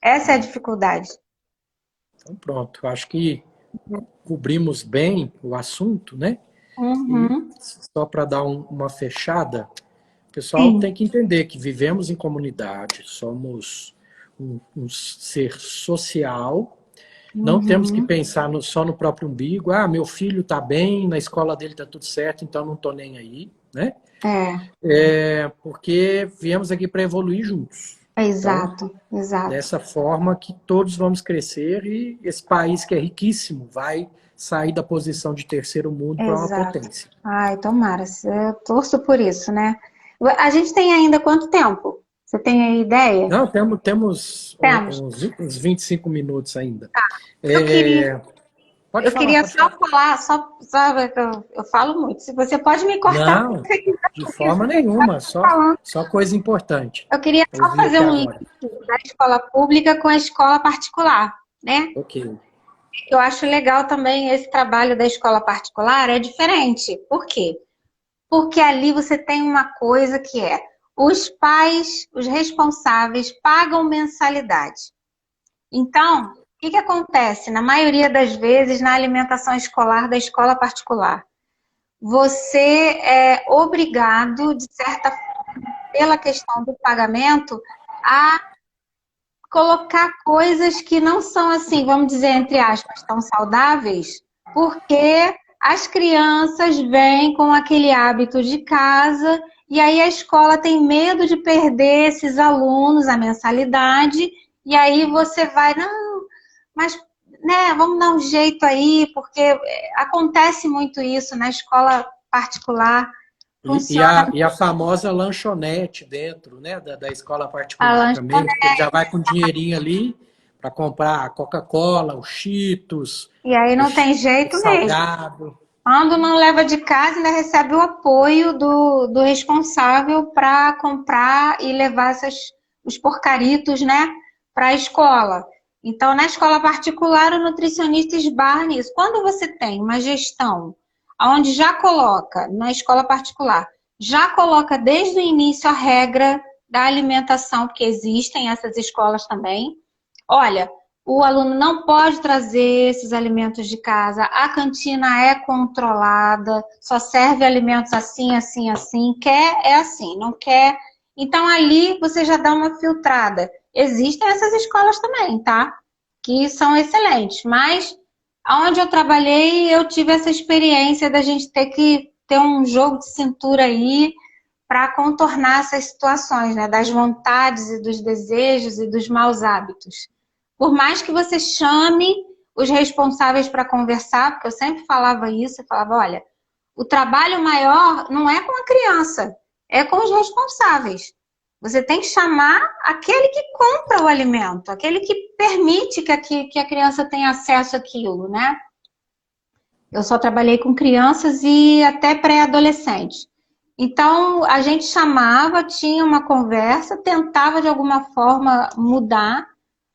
Speaker 2: Essa é a dificuldade.
Speaker 1: Então pronto, acho que cobrimos bem o assunto, né?
Speaker 2: Uhum.
Speaker 1: E só para dar uma fechada, o pessoal tem que entender que vivemos em comunidade, somos um ser social, não temos que pensar só no próprio umbigo. Meu filho está bem, na escola dele está tudo certo, então não estou nem aí, né? Porque viemos aqui para evoluir juntos.
Speaker 2: Exato,
Speaker 1: então,
Speaker 2: exato.
Speaker 1: Dessa forma que todos vamos crescer e esse país que é riquíssimo vai sair da posição de terceiro mundo para uma potência.
Speaker 2: Ai, tomara, eu torço por isso, né? A gente tem ainda quanto tempo? Você tem aí ideia?
Speaker 1: Não, temos
Speaker 2: Temos.
Speaker 1: uns 25 minutos ainda.
Speaker 2: Eu queria,
Speaker 1: É, pode
Speaker 2: eu
Speaker 1: falar,
Speaker 2: queria
Speaker 1: pode
Speaker 2: só
Speaker 1: falar.
Speaker 2: falar, sabe, que eu falo muito. Se você pode me cortar quando
Speaker 1: Não,
Speaker 2: você quiser,
Speaker 1: de
Speaker 2: porque
Speaker 1: forma
Speaker 2: você está
Speaker 1: nenhuma,
Speaker 2: falando.
Speaker 1: só coisa importante.
Speaker 2: Eu queria só
Speaker 1: Ouvi
Speaker 2: fazer
Speaker 1: aqui
Speaker 2: um link
Speaker 1: agora.
Speaker 2: da escola pública com a escola particular, né?
Speaker 1: Ok.
Speaker 2: Eu acho legal também esse trabalho da escola particular, é diferente. Por quê? Porque ali você tem uma coisa que é, os pais, os responsáveis, pagam mensalidade. Então, o que que acontece na maioria das vezes na alimentação escolar da escola particular? Você é obrigado, de certa forma, pela questão do pagamento, a colocar coisas que não são assim, vamos dizer, entre aspas, tão saudáveis, porque as crianças vêm com aquele hábito de casa e aí a escola tem medo de perder esses alunos, a mensalidade, e aí você vai, não, mas né, vamos dar um jeito aí, porque acontece muito isso na escola particular, funciona
Speaker 1: E a famosa lanchonete dentro, né, da escola
Speaker 2: a
Speaker 1: particular também,
Speaker 2: lanchonete,
Speaker 1: porque ele já vai com dinheirinho ali para comprar a Coca-Cola, os Cheetos,
Speaker 2: e aí não tem
Speaker 1: o
Speaker 2: jeito mesmo.
Speaker 1: salgado.
Speaker 2: Quando não leva de casa, ainda recebe o apoio do responsável para comprar e levar os porcaritos, né, para a escola. Então, na escola particular, o nutricionista esbarra nisso. Quando você tem uma gestão onde já coloca, na escola particular, já coloca desde o início a regra da alimentação, porque existem essas escolas também. Olha, o aluno não pode trazer esses alimentos de casa, a cantina é controlada, só serve alimentos assim, assim, assim, quer é assim, não quer. Então ali você já dá uma filtrada. Existem essas escolas também, tá? Que são excelentes, mas onde eu trabalhei, eu tive essa experiência da gente ter que ter um jogo de cintura aí para contornar essas situações, né? Das vontades e dos desejos e dos maus hábitos. Por mais que você chame os responsáveis para conversar, porque eu sempre falava isso, eu falava, olha, o trabalho maior não é com a criança, é com os responsáveis. Você tem que chamar aquele que compra o alimento, aquele que permite que a criança tenha acesso àquilo, né? Eu só trabalhei com crianças e até pré-adolescentes. Então, a gente chamava, tinha uma conversa, tentava de alguma forma mudar,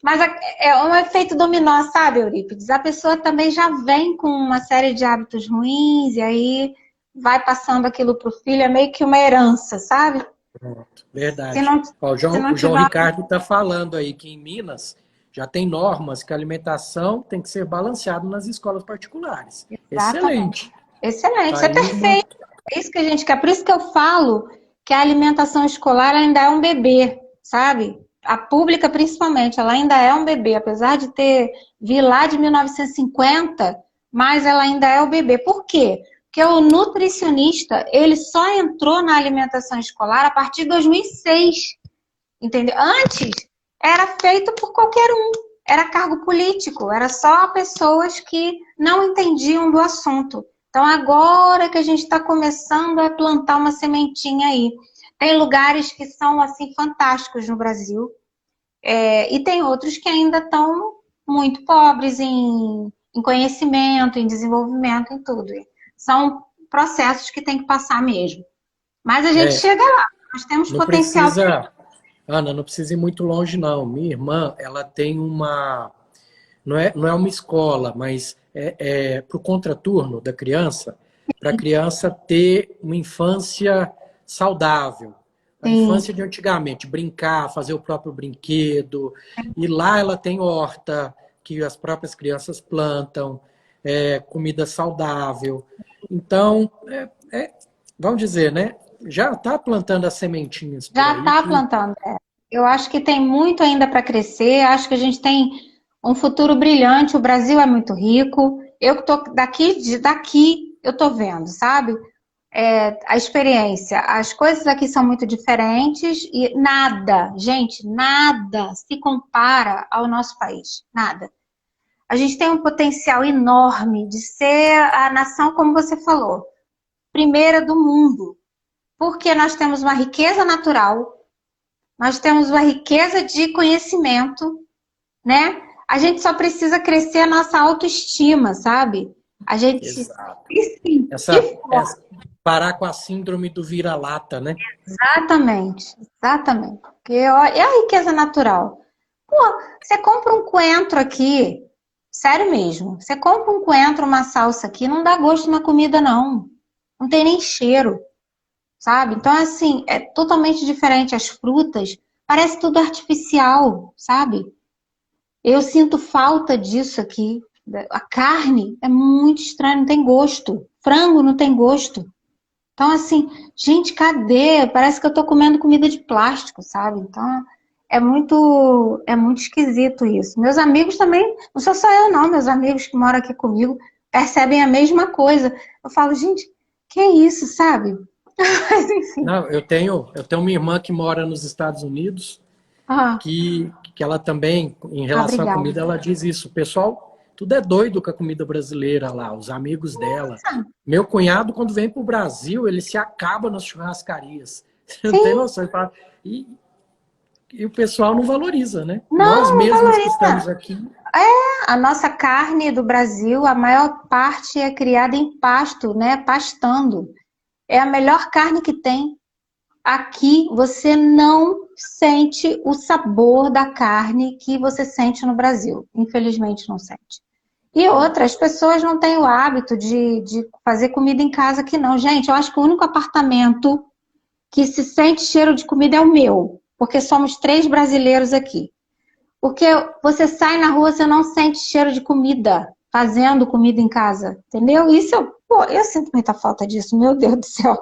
Speaker 2: mas é um efeito dominó, sabe, Eurípides? A pessoa também já vem com uma série de hábitos ruins e aí vai passando aquilo para o filho, é meio que uma herança, sabe?
Speaker 1: Pronto,
Speaker 2: Se
Speaker 1: verdade.
Speaker 2: não,
Speaker 1: Ó,
Speaker 2: se não
Speaker 1: O João
Speaker 2: tiver.
Speaker 1: Ricardo está falando aí que em Minas já tem normas que a alimentação tem que ser balanceada nas escolas particulares.
Speaker 2: Exatamente.
Speaker 1: Excelente.
Speaker 2: Excelente,
Speaker 1: Tá
Speaker 2: isso é
Speaker 1: aí uma.
Speaker 2: perfeito. É isso que a gente quer. Por isso que eu falo que a alimentação escolar ainda é um bebê, sabe? A pública, principalmente, ela ainda é um bebê, apesar de ter vindo lá de 1950, mas ela ainda é o bebê. Por quê? Porque o nutricionista, ele só entrou na alimentação escolar a partir de 2006, entendeu? Antes, era feito por qualquer um, era cargo político, era só pessoas que não entendiam do assunto. Então, agora que a gente está começando a plantar uma sementinha aí. Tem lugares que são, assim, fantásticos no Brasil, e tem outros que ainda estão muito pobres em conhecimento, em desenvolvimento, em tudo. São processos que tem que passar mesmo. Mas a gente
Speaker 1: É,
Speaker 2: chega lá, nós temos
Speaker 1: não
Speaker 2: potencial.
Speaker 1: precisa, Ana, não precisa ir muito longe, não. Minha irmã, ela tem uma. Não é uma escola, mas é para o contraturno da criança, para a criança ter uma infância saudável. A
Speaker 2: Sim.
Speaker 1: infância de antigamente, brincar, fazer o próprio brinquedo. E lá ela tem horta, que as próprias crianças plantam, comida saudável. Então, vamos dizer, né? Já está plantando as sementinhas por
Speaker 2: Já
Speaker 1: aí
Speaker 2: está
Speaker 1: que
Speaker 2: plantando. Eu acho que tem muito ainda para crescer. Acho que a gente tem um futuro brilhante. O Brasil é muito rico. Eu que estou daqui eu estou vendo, sabe? A experiência. As coisas aqui são muito diferentes e nada, gente, nada se compara ao nosso país. Nada. A gente tem um potencial enorme de ser a nação, como você falou, primeira do mundo, porque nós temos uma riqueza natural. nós temos uma riqueza de conhecimento, né? A gente só precisa crescer a nossa autoestima, sabe? A gente
Speaker 1: Exato.
Speaker 2: se sentir
Speaker 1: Essa, parar com a síndrome do vira-lata, né?
Speaker 2: exatamente, exatamente. Porque ó, é a riqueza natural. Pô, você compra um coentro aqui, sério mesmo. Você compra um coentro, uma salsa aqui, não dá gosto na comida, não. Não tem nem cheiro, sabe? Então, assim, é totalmente diferente. As frutas, parece tudo artificial, sabe? Eu sinto falta disso aqui. A carne é muito estranha, não tem gosto. Frango não tem gosto. Então, assim, gente, cadê? Parece que eu tô comendo comida de plástico, sabe? Então, é muito esquisito isso. Meus amigos também, não sou só eu não, meus amigos que moram aqui comigo percebem a mesma coisa. Eu falo, gente, que é isso, sabe? Mas enfim.
Speaker 1: Não, eu tenho uma irmã que mora nos Estados Unidos,
Speaker 2: Ah,
Speaker 1: que ela também, em relação à
Speaker 2: obrigada.
Speaker 1: comida, ela diz isso. O pessoal, tudo é doido com a comida brasileira lá, os amigos dela. Meu cunhado, quando vem para o Brasil, ele se acaba nas churrascarias. Você não tem
Speaker 2: Sim,
Speaker 1: noção. E, e o pessoal não valoriza, né? Nós
Speaker 2: não, não
Speaker 1: mesmos que
Speaker 2: valoriza.
Speaker 1: estamos aqui.
Speaker 2: A nossa carne do Brasil, a maior parte é criada em pasto, né? Pastando. É a melhor carne que tem. Aqui você não sente o sabor da carne que você sente no Brasil. Infelizmente não sente. E outra, as pessoas não têm o hábito de fazer comida em casa aqui não. Gente, eu acho que o único apartamento que se sente cheiro de comida é o meu. Porque somos 3 brasileiros aqui. Porque você sai na rua, você não sente cheiro de comida, fazendo comida em casa, entendeu? Isso, pô, eu sinto muita falta disso, meu Deus do céu.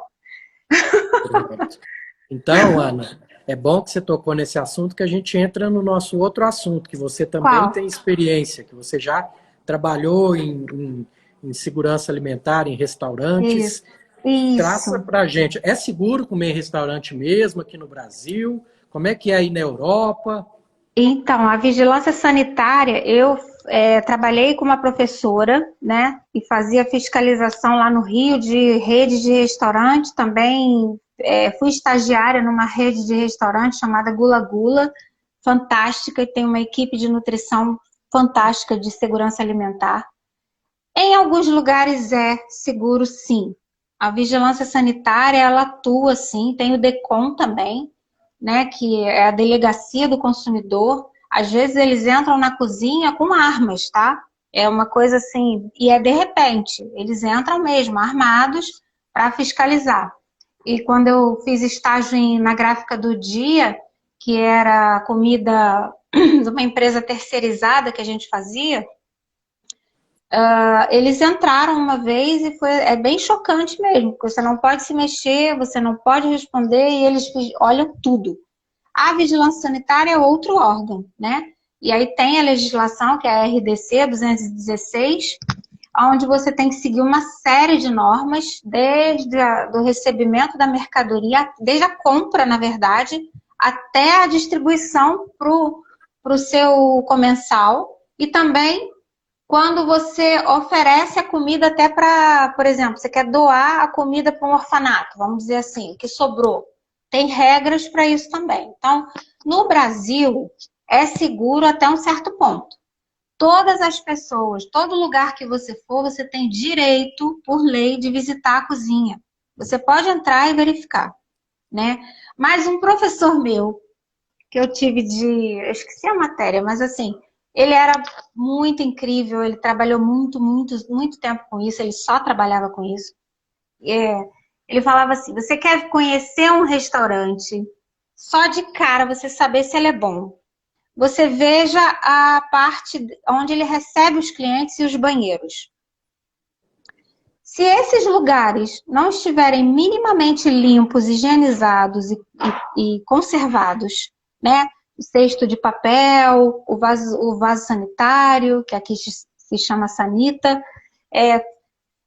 Speaker 1: Então, Ana, é bom que você tocou nesse assunto, que a gente entra no nosso outro assunto, que você também
Speaker 2: Qual?
Speaker 1: tem experiência, que você já trabalhou em segurança alimentar, em
Speaker 2: Isso.
Speaker 1: restaurantes. Traça
Speaker 2: Isso.
Speaker 1: para a gente. É seguro comer em restaurante mesmo aqui no Brasil? Como é que é aí na Europa?
Speaker 2: Então, a vigilância sanitária, eu trabalhei com uma professora, né, e fazia fiscalização lá no Rio de rede de restaurante, também fui estagiária numa rede de restaurante chamada Gula Gula, fantástica, e tem uma equipe de nutrição fantástica de segurança alimentar. Em alguns lugares é seguro, sim. A vigilância sanitária, ela atua, sim, tem o DECOM também, né, que é a Delegacia do Consumidor. Às vezes eles entram na cozinha com armas, tá? É uma coisa assim, e é de repente, eles entram mesmo armados para fiscalizar. E quando eu fiz estágio na Gráfica do Dia, que era comida de uma empresa terceirizada que a gente fazia, eles entraram uma vez e é bem chocante mesmo, porque você não pode se mexer, você não pode responder e eles olham tudo. A vigilância sanitária é outro órgão, né? E aí tem a legislação, que é a RDC 216, onde você tem que seguir uma série de normas, desde do recebimento da mercadoria, desde a compra, na verdade, até a distribuição para o seu comensal, e também quando você oferece a comida até para, por exemplo, você quer doar a comida para um orfanato, vamos dizer assim, que sobrou. Tem regras para isso também. Então, no Brasil, é seguro até um certo ponto. Todas as pessoas, todo lugar que você for, você tem direito, por lei, de visitar a cozinha. Você pode entrar e verificar, né? Mas um professor meu, que eu tive eu esqueci a matéria, mas assim, ele era muito incrível, ele trabalhou muito, muito, muito tempo com isso, ele só trabalhava com isso. É, ele falava assim: você quer conhecer um restaurante, só de cara você saber se ele é bom. Você veja a parte onde ele recebe os clientes e os banheiros. Se esses lugares não estiverem minimamente limpos, higienizados e conservados, né? O cesto de papel, o vaso sanitário, que aqui se chama sanita,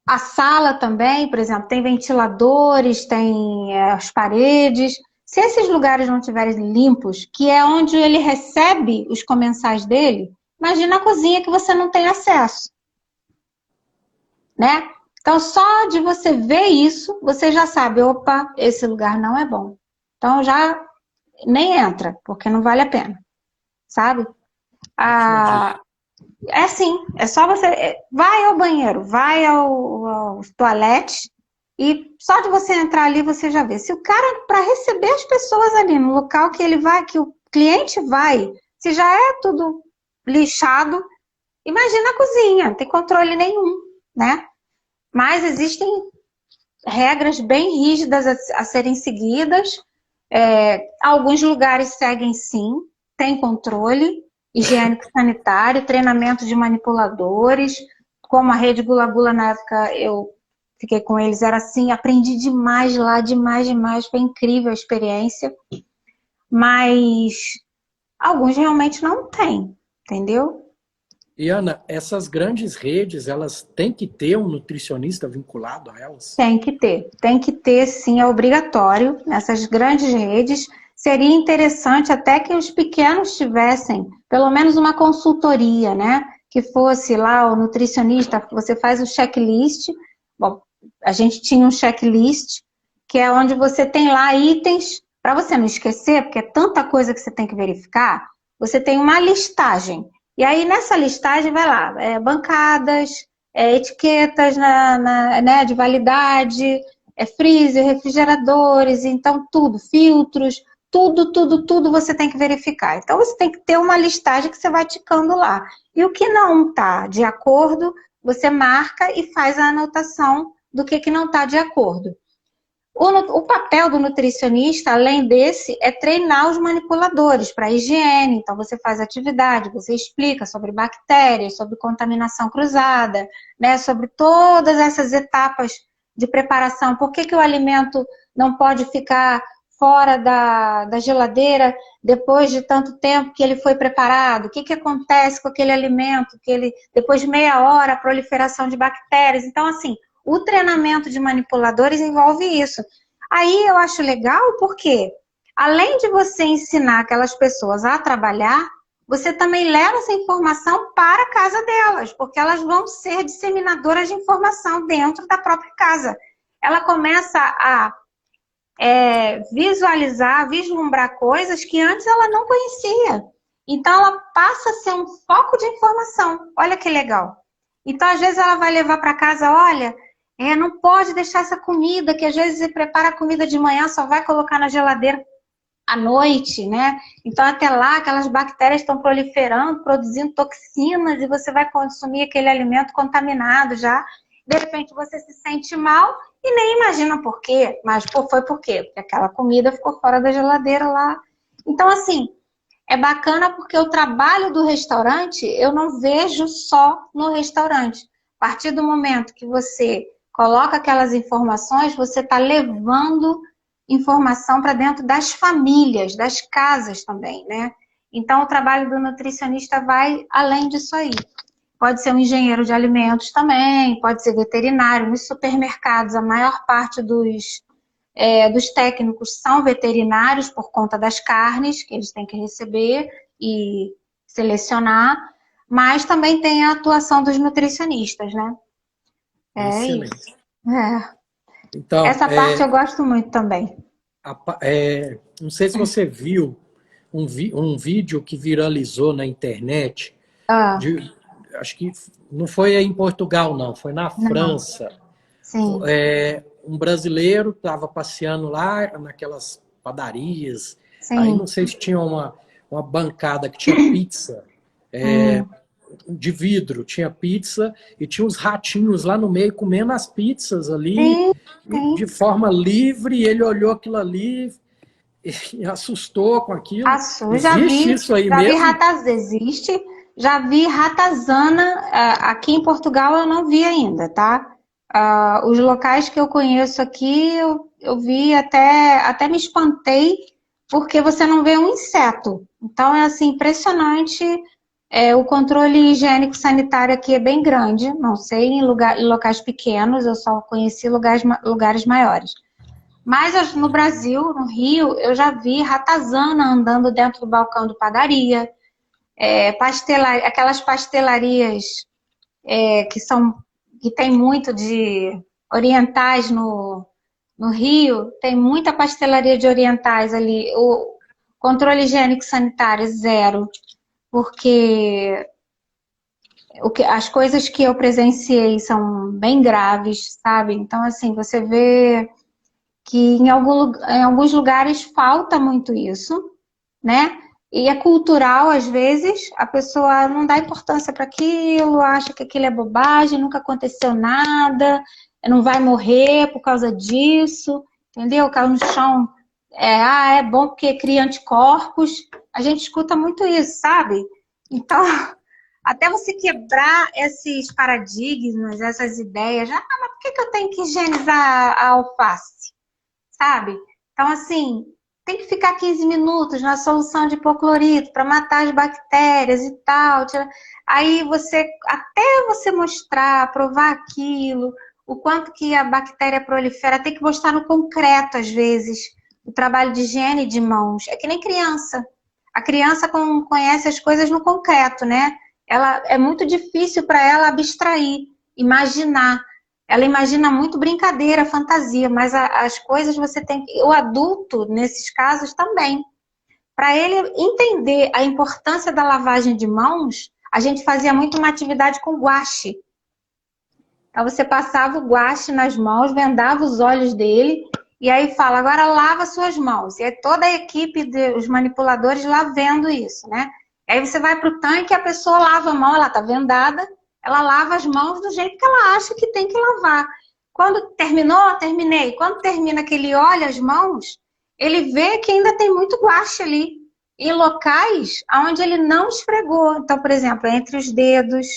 Speaker 2: a sala também, por exemplo, tem ventiladores, tem as paredes. Se esses lugares não estiverem limpos, que é onde ele recebe os comensais dele, imagina a cozinha que você não tem acesso, né? Então, só de você ver isso, você já sabe, opa, esse lugar não é bom. Então, já nem entra, porque não vale a pena, sabe?
Speaker 1: Ótima dica.
Speaker 2: Ah, é assim, é só você. Vai ao banheiro, vai ao toalete, e só de você entrar ali você já vê. Se o cara, para receber as pessoas ali no local que ele vai, que o cliente vai, se já é tudo lixado, imagina a cozinha, não tem controle nenhum, né? Mas existem regras bem rígidas a serem seguidas. Alguns lugares seguem sim, tem controle higiênico sanitário, treinamento de manipuladores, como a Rede Gula Gula na época eu fiquei com eles, era assim, aprendi demais lá, demais, demais, foi incrível a experiência, mas alguns realmente não têm, entendeu?
Speaker 1: E Ana, essas grandes redes, elas têm que ter um nutricionista vinculado a elas?
Speaker 2: Tem que ter sim, é obrigatório nessas grandes redes. Seria interessante até que os pequenos tivessem pelo menos uma consultoria, né? Que fosse lá o nutricionista, você faz o checklist. Bom, a gente tinha um checklist, que é onde você tem lá itens, para você não esquecer, porque é tanta coisa que você tem que verificar, você tem uma listagem. E aí nessa listagem vai lá, bancadas, etiquetas né, de validade, freezer, refrigeradores, então tudo, filtros, tudo você tem que verificar. Então você tem que ter uma listagem que você vai ticando lá. E o que não está de acordo, você marca e faz a anotação do que não está de acordo. O papel do nutricionista, além desse, é treinar os manipuladores para a higiene. Então, você faz atividade, você explica sobre bactérias, sobre contaminação cruzada, né, sobre todas essas etapas de preparação. Por que o alimento não pode ficar fora da geladeira depois de tanto tempo que ele foi preparado? O que acontece com aquele alimento? Depois de meia hora, a proliferação de bactérias. Então, assim, o treinamento de manipuladores envolve isso. Aí eu acho legal porque, além de você ensinar aquelas pessoas a trabalhar, você também leva essa informação para a casa delas, porque elas vão ser disseminadoras de informação dentro da própria casa. Ela começa a visualizar, vislumbrar coisas que antes ela não conhecia. Então, ela passa a ser um foco de informação. Olha que legal. Então, às vezes, ela vai levar para casa, olha, não pode deixar essa comida, que às vezes você prepara a comida de manhã, só vai colocar na geladeira à noite, né? Então, até lá, aquelas bactérias estão proliferando, produzindo toxinas, e você vai consumir aquele alimento contaminado já. De repente, você se sente mal e nem imagina por quê. Mas foi por quê? Porque aquela comida ficou fora da geladeira lá. Então, assim, é bacana porque o trabalho do restaurante, eu não vejo só no restaurante. A partir do momento que você coloca aquelas informações, você está levando informação para dentro das famílias, das casas também, né? Então, o trabalho do nutricionista vai além disso aí. Pode ser um engenheiro de alimentos também, pode ser veterinário. Nos supermercados, a maior parte dos técnicos são veterinários por conta das carnes que eles têm que receber e selecionar, mas também tem a atuação dos nutricionistas, né? É isso.
Speaker 1: Excelente. Então,
Speaker 2: Essa parte eu gosto muito também.
Speaker 1: não sei se você viu um vídeo que viralizou na internet,
Speaker 2: Ah,
Speaker 1: acho que não foi em Portugal, não, foi na
Speaker 2: não.
Speaker 1: França.
Speaker 2: Sim.
Speaker 1: Um brasileiro estava passeando lá naquelas padarias, aí não
Speaker 2: Sim.
Speaker 1: sei se tinha uma bancada que tinha pizza
Speaker 2: Hum.
Speaker 1: de vidro, tinha pizza e tinha uns ratinhos lá no meio comendo as pizzas ali
Speaker 2: Sim,
Speaker 1: de
Speaker 2: sim.
Speaker 1: forma livre, e ele olhou aquilo ali e assustou com aquilo.
Speaker 2: Açu,
Speaker 1: Existe isso aí
Speaker 2: já vi
Speaker 1: mesmo?
Speaker 2: existe, já vi ratazana, aqui em Portugal eu não vi ainda, tá? Os locais que eu conheço aqui, eu vi até me espantei, porque você não vê um inseto. Então é assim, impressionante, o controle higiênico sanitário aqui é bem grande, não sei em locais pequenos, eu só conheci lugares maiores. Mas no Brasil, no Rio, eu já vi ratazana andando dentro do balcão de padaria, aquelas pastelarias que tem muito de orientais no Rio, tem muita pastelaria de orientais ali. Controle higiênico sanitário, zero. Porque as coisas que eu presenciei são bem graves, sabe? Então, assim, você vê que em alguns lugares falta muito isso, né? E é cultural, às vezes, a pessoa não dá importância para aquilo, acha que aquilo é bobagem, nunca aconteceu nada, não vai morrer por causa disso, entendeu? Caiu no chão, é bom porque cria anticorpos. A gente escuta muito isso, sabe? Então, até você quebrar esses paradigmas, essas ideias, mas por que eu tenho que higienizar a alface? Sabe? Então, assim, tem que ficar 15 minutos na solução de hipoclorito para matar as bactérias e tal. Aí até você mostrar, provar aquilo, o quanto que a bactéria prolifera, tem que mostrar no concreto, às vezes, o trabalho de higiene de mãos. É que nem criança. A criança conhece as coisas no concreto, né? É muito difícil para ela abstrair, imaginar. Ela imagina muito brincadeira, fantasia, mas as coisas você tem que... O adulto, nesses casos, também. Para ele entender a importância da lavagem de mãos, a gente fazia muito uma atividade com guache. Então você passava o guache nas mãos, vendava os olhos dele, e aí fala, agora lava suas mãos. E aí toda a equipe, os manipuladores lá vendo isso, né? E aí você vai para o tanque e a pessoa lava a mão, ela está vendada, ela lava as mãos do jeito que ela acha que tem que lavar. Quando terminou, terminei. Quando termina que ele olha as mãos, ele vê que ainda tem muito guache ali, em locais onde ele não esfregou. Então, por exemplo, entre os dedos,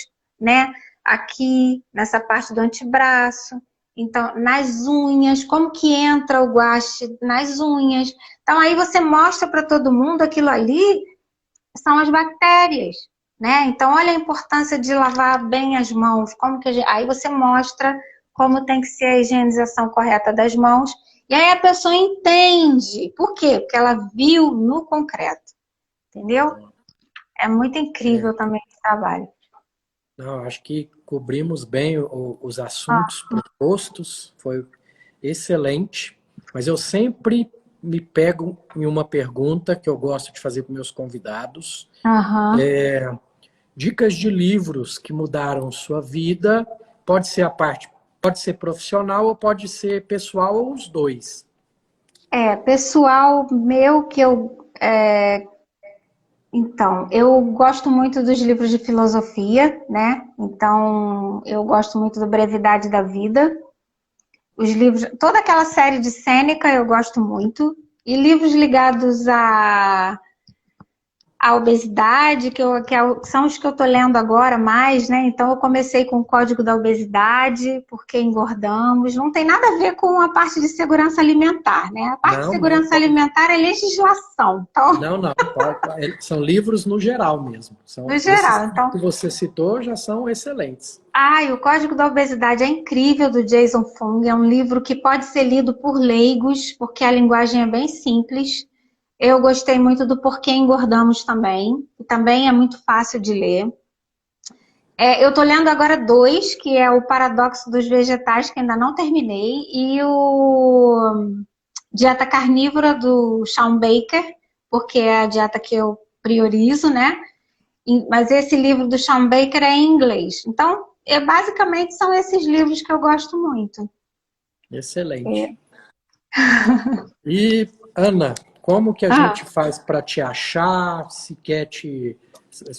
Speaker 2: né? Aqui, nessa parte do antebraço. Então, nas unhas, como que entra o guache nas unhas. Então, aí você mostra para todo mundo aquilo ali são as bactérias, né? Então, olha a importância de lavar bem as mãos. Aí você mostra como tem que ser a higienização correta das mãos. E aí a pessoa entende. Por quê? Porque ela viu no concreto. Entendeu? É muito incrível também esse trabalho.
Speaker 1: Não, acho que cobrimos bem os assuntos propostos, foi excelente, mas eu sempre me pego em uma pergunta que eu gosto de fazer para meus convidados. Dicas de livros que mudaram sua vida, pode ser pode ser profissional ou pode ser pessoal ou os dois.
Speaker 2: Pessoal meu que Então, eu gosto muito dos livros de filosofia, né? Então, eu gosto muito do Brevidade da Vida. Os livros, toda aquela série de Sêneca eu gosto muito. E livros ligados a obesidade, que são os que eu estou lendo agora mais, né? Então eu comecei com o Código da Obesidade, porque engordamos. Não tem nada a ver com a parte de segurança alimentar, né? A parte de segurança alimentar é legislação. Então...
Speaker 1: Não. São livros no geral mesmo.
Speaker 2: No geral, então...
Speaker 1: que você citou já são excelentes.
Speaker 2: E o Código da Obesidade é incrível, do Jason Fung. É um livro que pode ser lido por leigos, porque a linguagem é bem simples. Eu gostei muito do Porquê Engordamos também, que também é muito fácil de ler. Eu estou lendo agora 2, que é o Paradoxo dos Vegetais, que ainda não terminei, e o Dieta Carnívora, do Shawn Baker, porque é a dieta que eu priorizo, né? Mas esse livro do Shawn Baker é em inglês. Então, basicamente são esses livros que eu gosto muito.
Speaker 1: Excelente. E, Ana, como que a gente faz para te achar? Se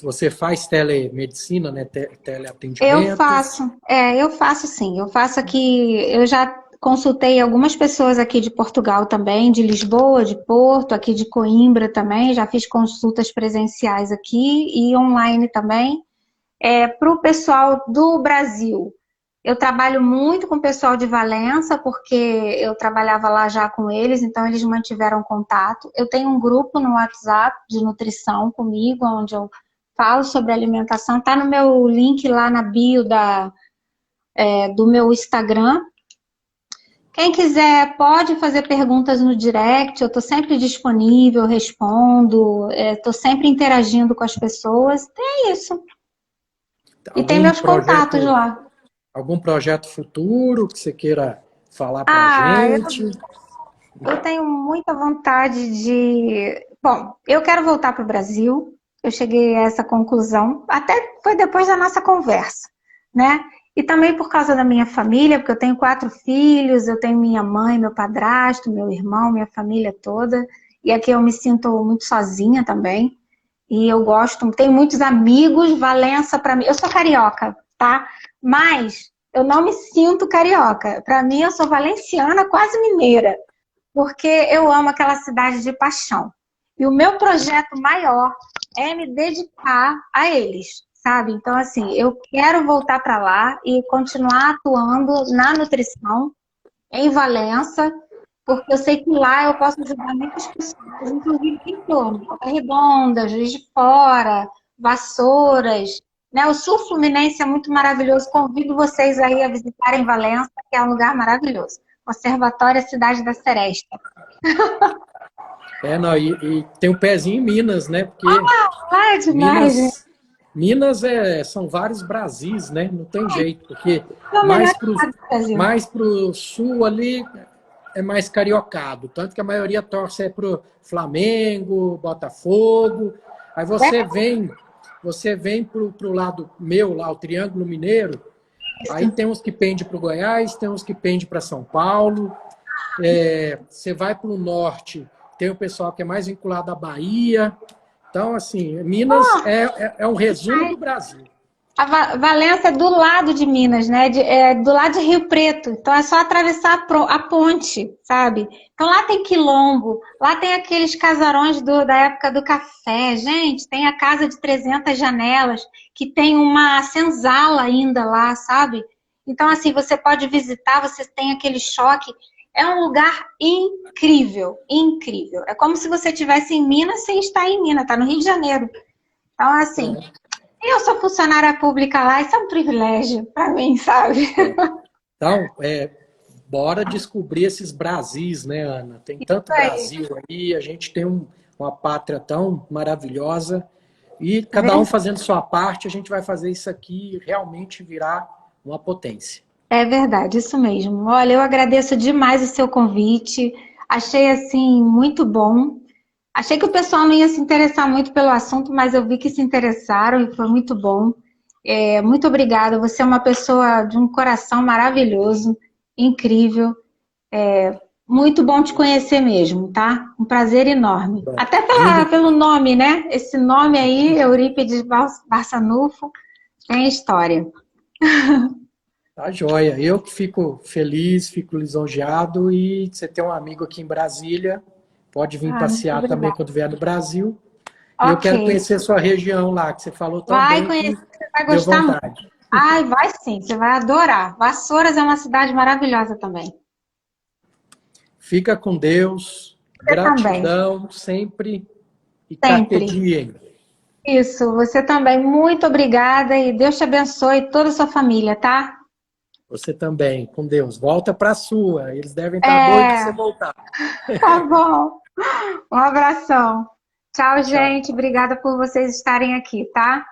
Speaker 1: você faz telemedicina, né? Teleatendimento?
Speaker 2: Eu faço sim. Eu faço aqui, eu já consultei algumas pessoas aqui de Portugal também, de Lisboa, de Porto, aqui de Coimbra também, já fiz consultas presenciais aqui e online também. Para o pessoal do Brasil, eu trabalho muito com o pessoal de Valença, porque eu trabalhava lá já com eles, então eles mantiveram contato. Eu tenho um grupo no WhatsApp de nutrição comigo, onde eu falo sobre alimentação. Está no meu link lá na bio do meu Instagram. Quem quiser pode fazer perguntas no direct, eu estou sempre disponível, respondo, estou sempre interagindo com as pessoas. É isso. E tem meus contatos lá.
Speaker 1: Algum projeto futuro que você queira falar para a gente?
Speaker 2: Eu tenho muita vontade de... Bom, eu quero voltar para o Brasil. Eu cheguei a essa conclusão, até foi depois da nossa conversa, né? E também por causa da minha família, porque eu tenho 4 filhos, eu tenho minha mãe, meu padrasto, meu irmão, minha família toda. E aqui eu me sinto muito sozinha também. E eu gosto, tenho muitos amigos. Valença, para mim, eu sou carioca, tá? Mas eu não me sinto carioca. Para mim, eu sou valenciana, quase mineira, porque eu amo aquela cidade de paixão. E o meu projeto maior é me dedicar a eles, sabe? Então, assim, eu quero voltar para lá e continuar atuando na nutrição em Valença, porque eu sei que lá eu posso ajudar muitas pessoas, inclusive em torno, Volta Redonda, Juiz de Fora, Vassouras, né? O sul fluminense é muito maravilhoso. Convido vocês aí a visitarem Valença, que é um lugar maravilhoso. Conservatório Cidade da Seresta.
Speaker 1: Não, e tem um pezinho em Minas, né? Porque
Speaker 2: Ah, é demais, gente.
Speaker 1: Minas são vários Brasis, né? Não tem jeito, porque
Speaker 2: É o melhor estado do Brasil.
Speaker 1: mais pro sul ali é mais cariocado. Tanto que a maioria torce pro Flamengo, Botafogo. Aí você vem pro lado meu, lá, o Triângulo Mineiro, aí tem uns que pendem pro Goiás, tem uns que pendem para São Paulo. Você vai para o norte, tem o pessoal que é mais vinculado à Bahia. Então, assim, Minas é um resumo do Brasil.
Speaker 2: A Valença é do lado de Minas, né? Do lado de Rio Preto. Então é só atravessar a ponte, sabe? Então lá tem quilombo, lá tem aqueles casarões da época do café. Gente, tem a casa de 300 janelas, que tem uma senzala ainda lá, sabe? Então, assim, você pode visitar, você tem aquele choque. É um lugar incrível, incrível. É como se você estivesse em Minas sem estar em Minas, tá no Rio de Janeiro. Então, assim, eu sou funcionária pública lá, isso é um privilégio para mim, sabe?
Speaker 1: Então, bora descobrir esses Brasis, né, Ana? Tem tanto Brasil aí, a gente tem uma pátria tão maravilhosa e cada um fazendo sua parte, a gente vai fazer isso aqui realmente virar uma potência.
Speaker 2: É verdade, isso mesmo. Olha, eu agradeço demais o seu convite. Achei, assim, muito bom. Achei que o pessoal não ia se interessar muito pelo assunto, mas eu vi que se interessaram e foi muito bom. Muito obrigada. Você é uma pessoa de um coração maravilhoso, incrível. Muito bom te conhecer mesmo, tá? Um prazer enorme. Até pelo nome, né? Esse nome aí, Eurípides Barçanufo, tem história.
Speaker 1: Tá joia. Eu que fico feliz, fico lisonjeado e você tem um amigo aqui em Brasília, pode vir passear também quando vier no Brasil. E eu quero conhecer a sua região lá, que você falou tão
Speaker 2: vai
Speaker 1: bem
Speaker 2: conhecer,
Speaker 1: que
Speaker 2: você vai
Speaker 1: deu
Speaker 2: gostar
Speaker 1: vontade.
Speaker 2: muito. Ai, vai sim, você vai adorar. Vassouras é uma cidade maravilhosa também.
Speaker 1: Fica com Deus,
Speaker 2: Você
Speaker 1: gratidão sempre e carpe
Speaker 2: sempre.
Speaker 1: diem.
Speaker 2: Isso, você também. Muito obrigada e Deus te abençoe toda a sua família, tá?
Speaker 1: Você também, com Deus. Volta para a sua. Eles devem estar doidos de você voltar.
Speaker 2: Tá bom. Um abração. Tchau,
Speaker 1: Tchau.
Speaker 2: gente. Obrigada por vocês estarem aqui, tá?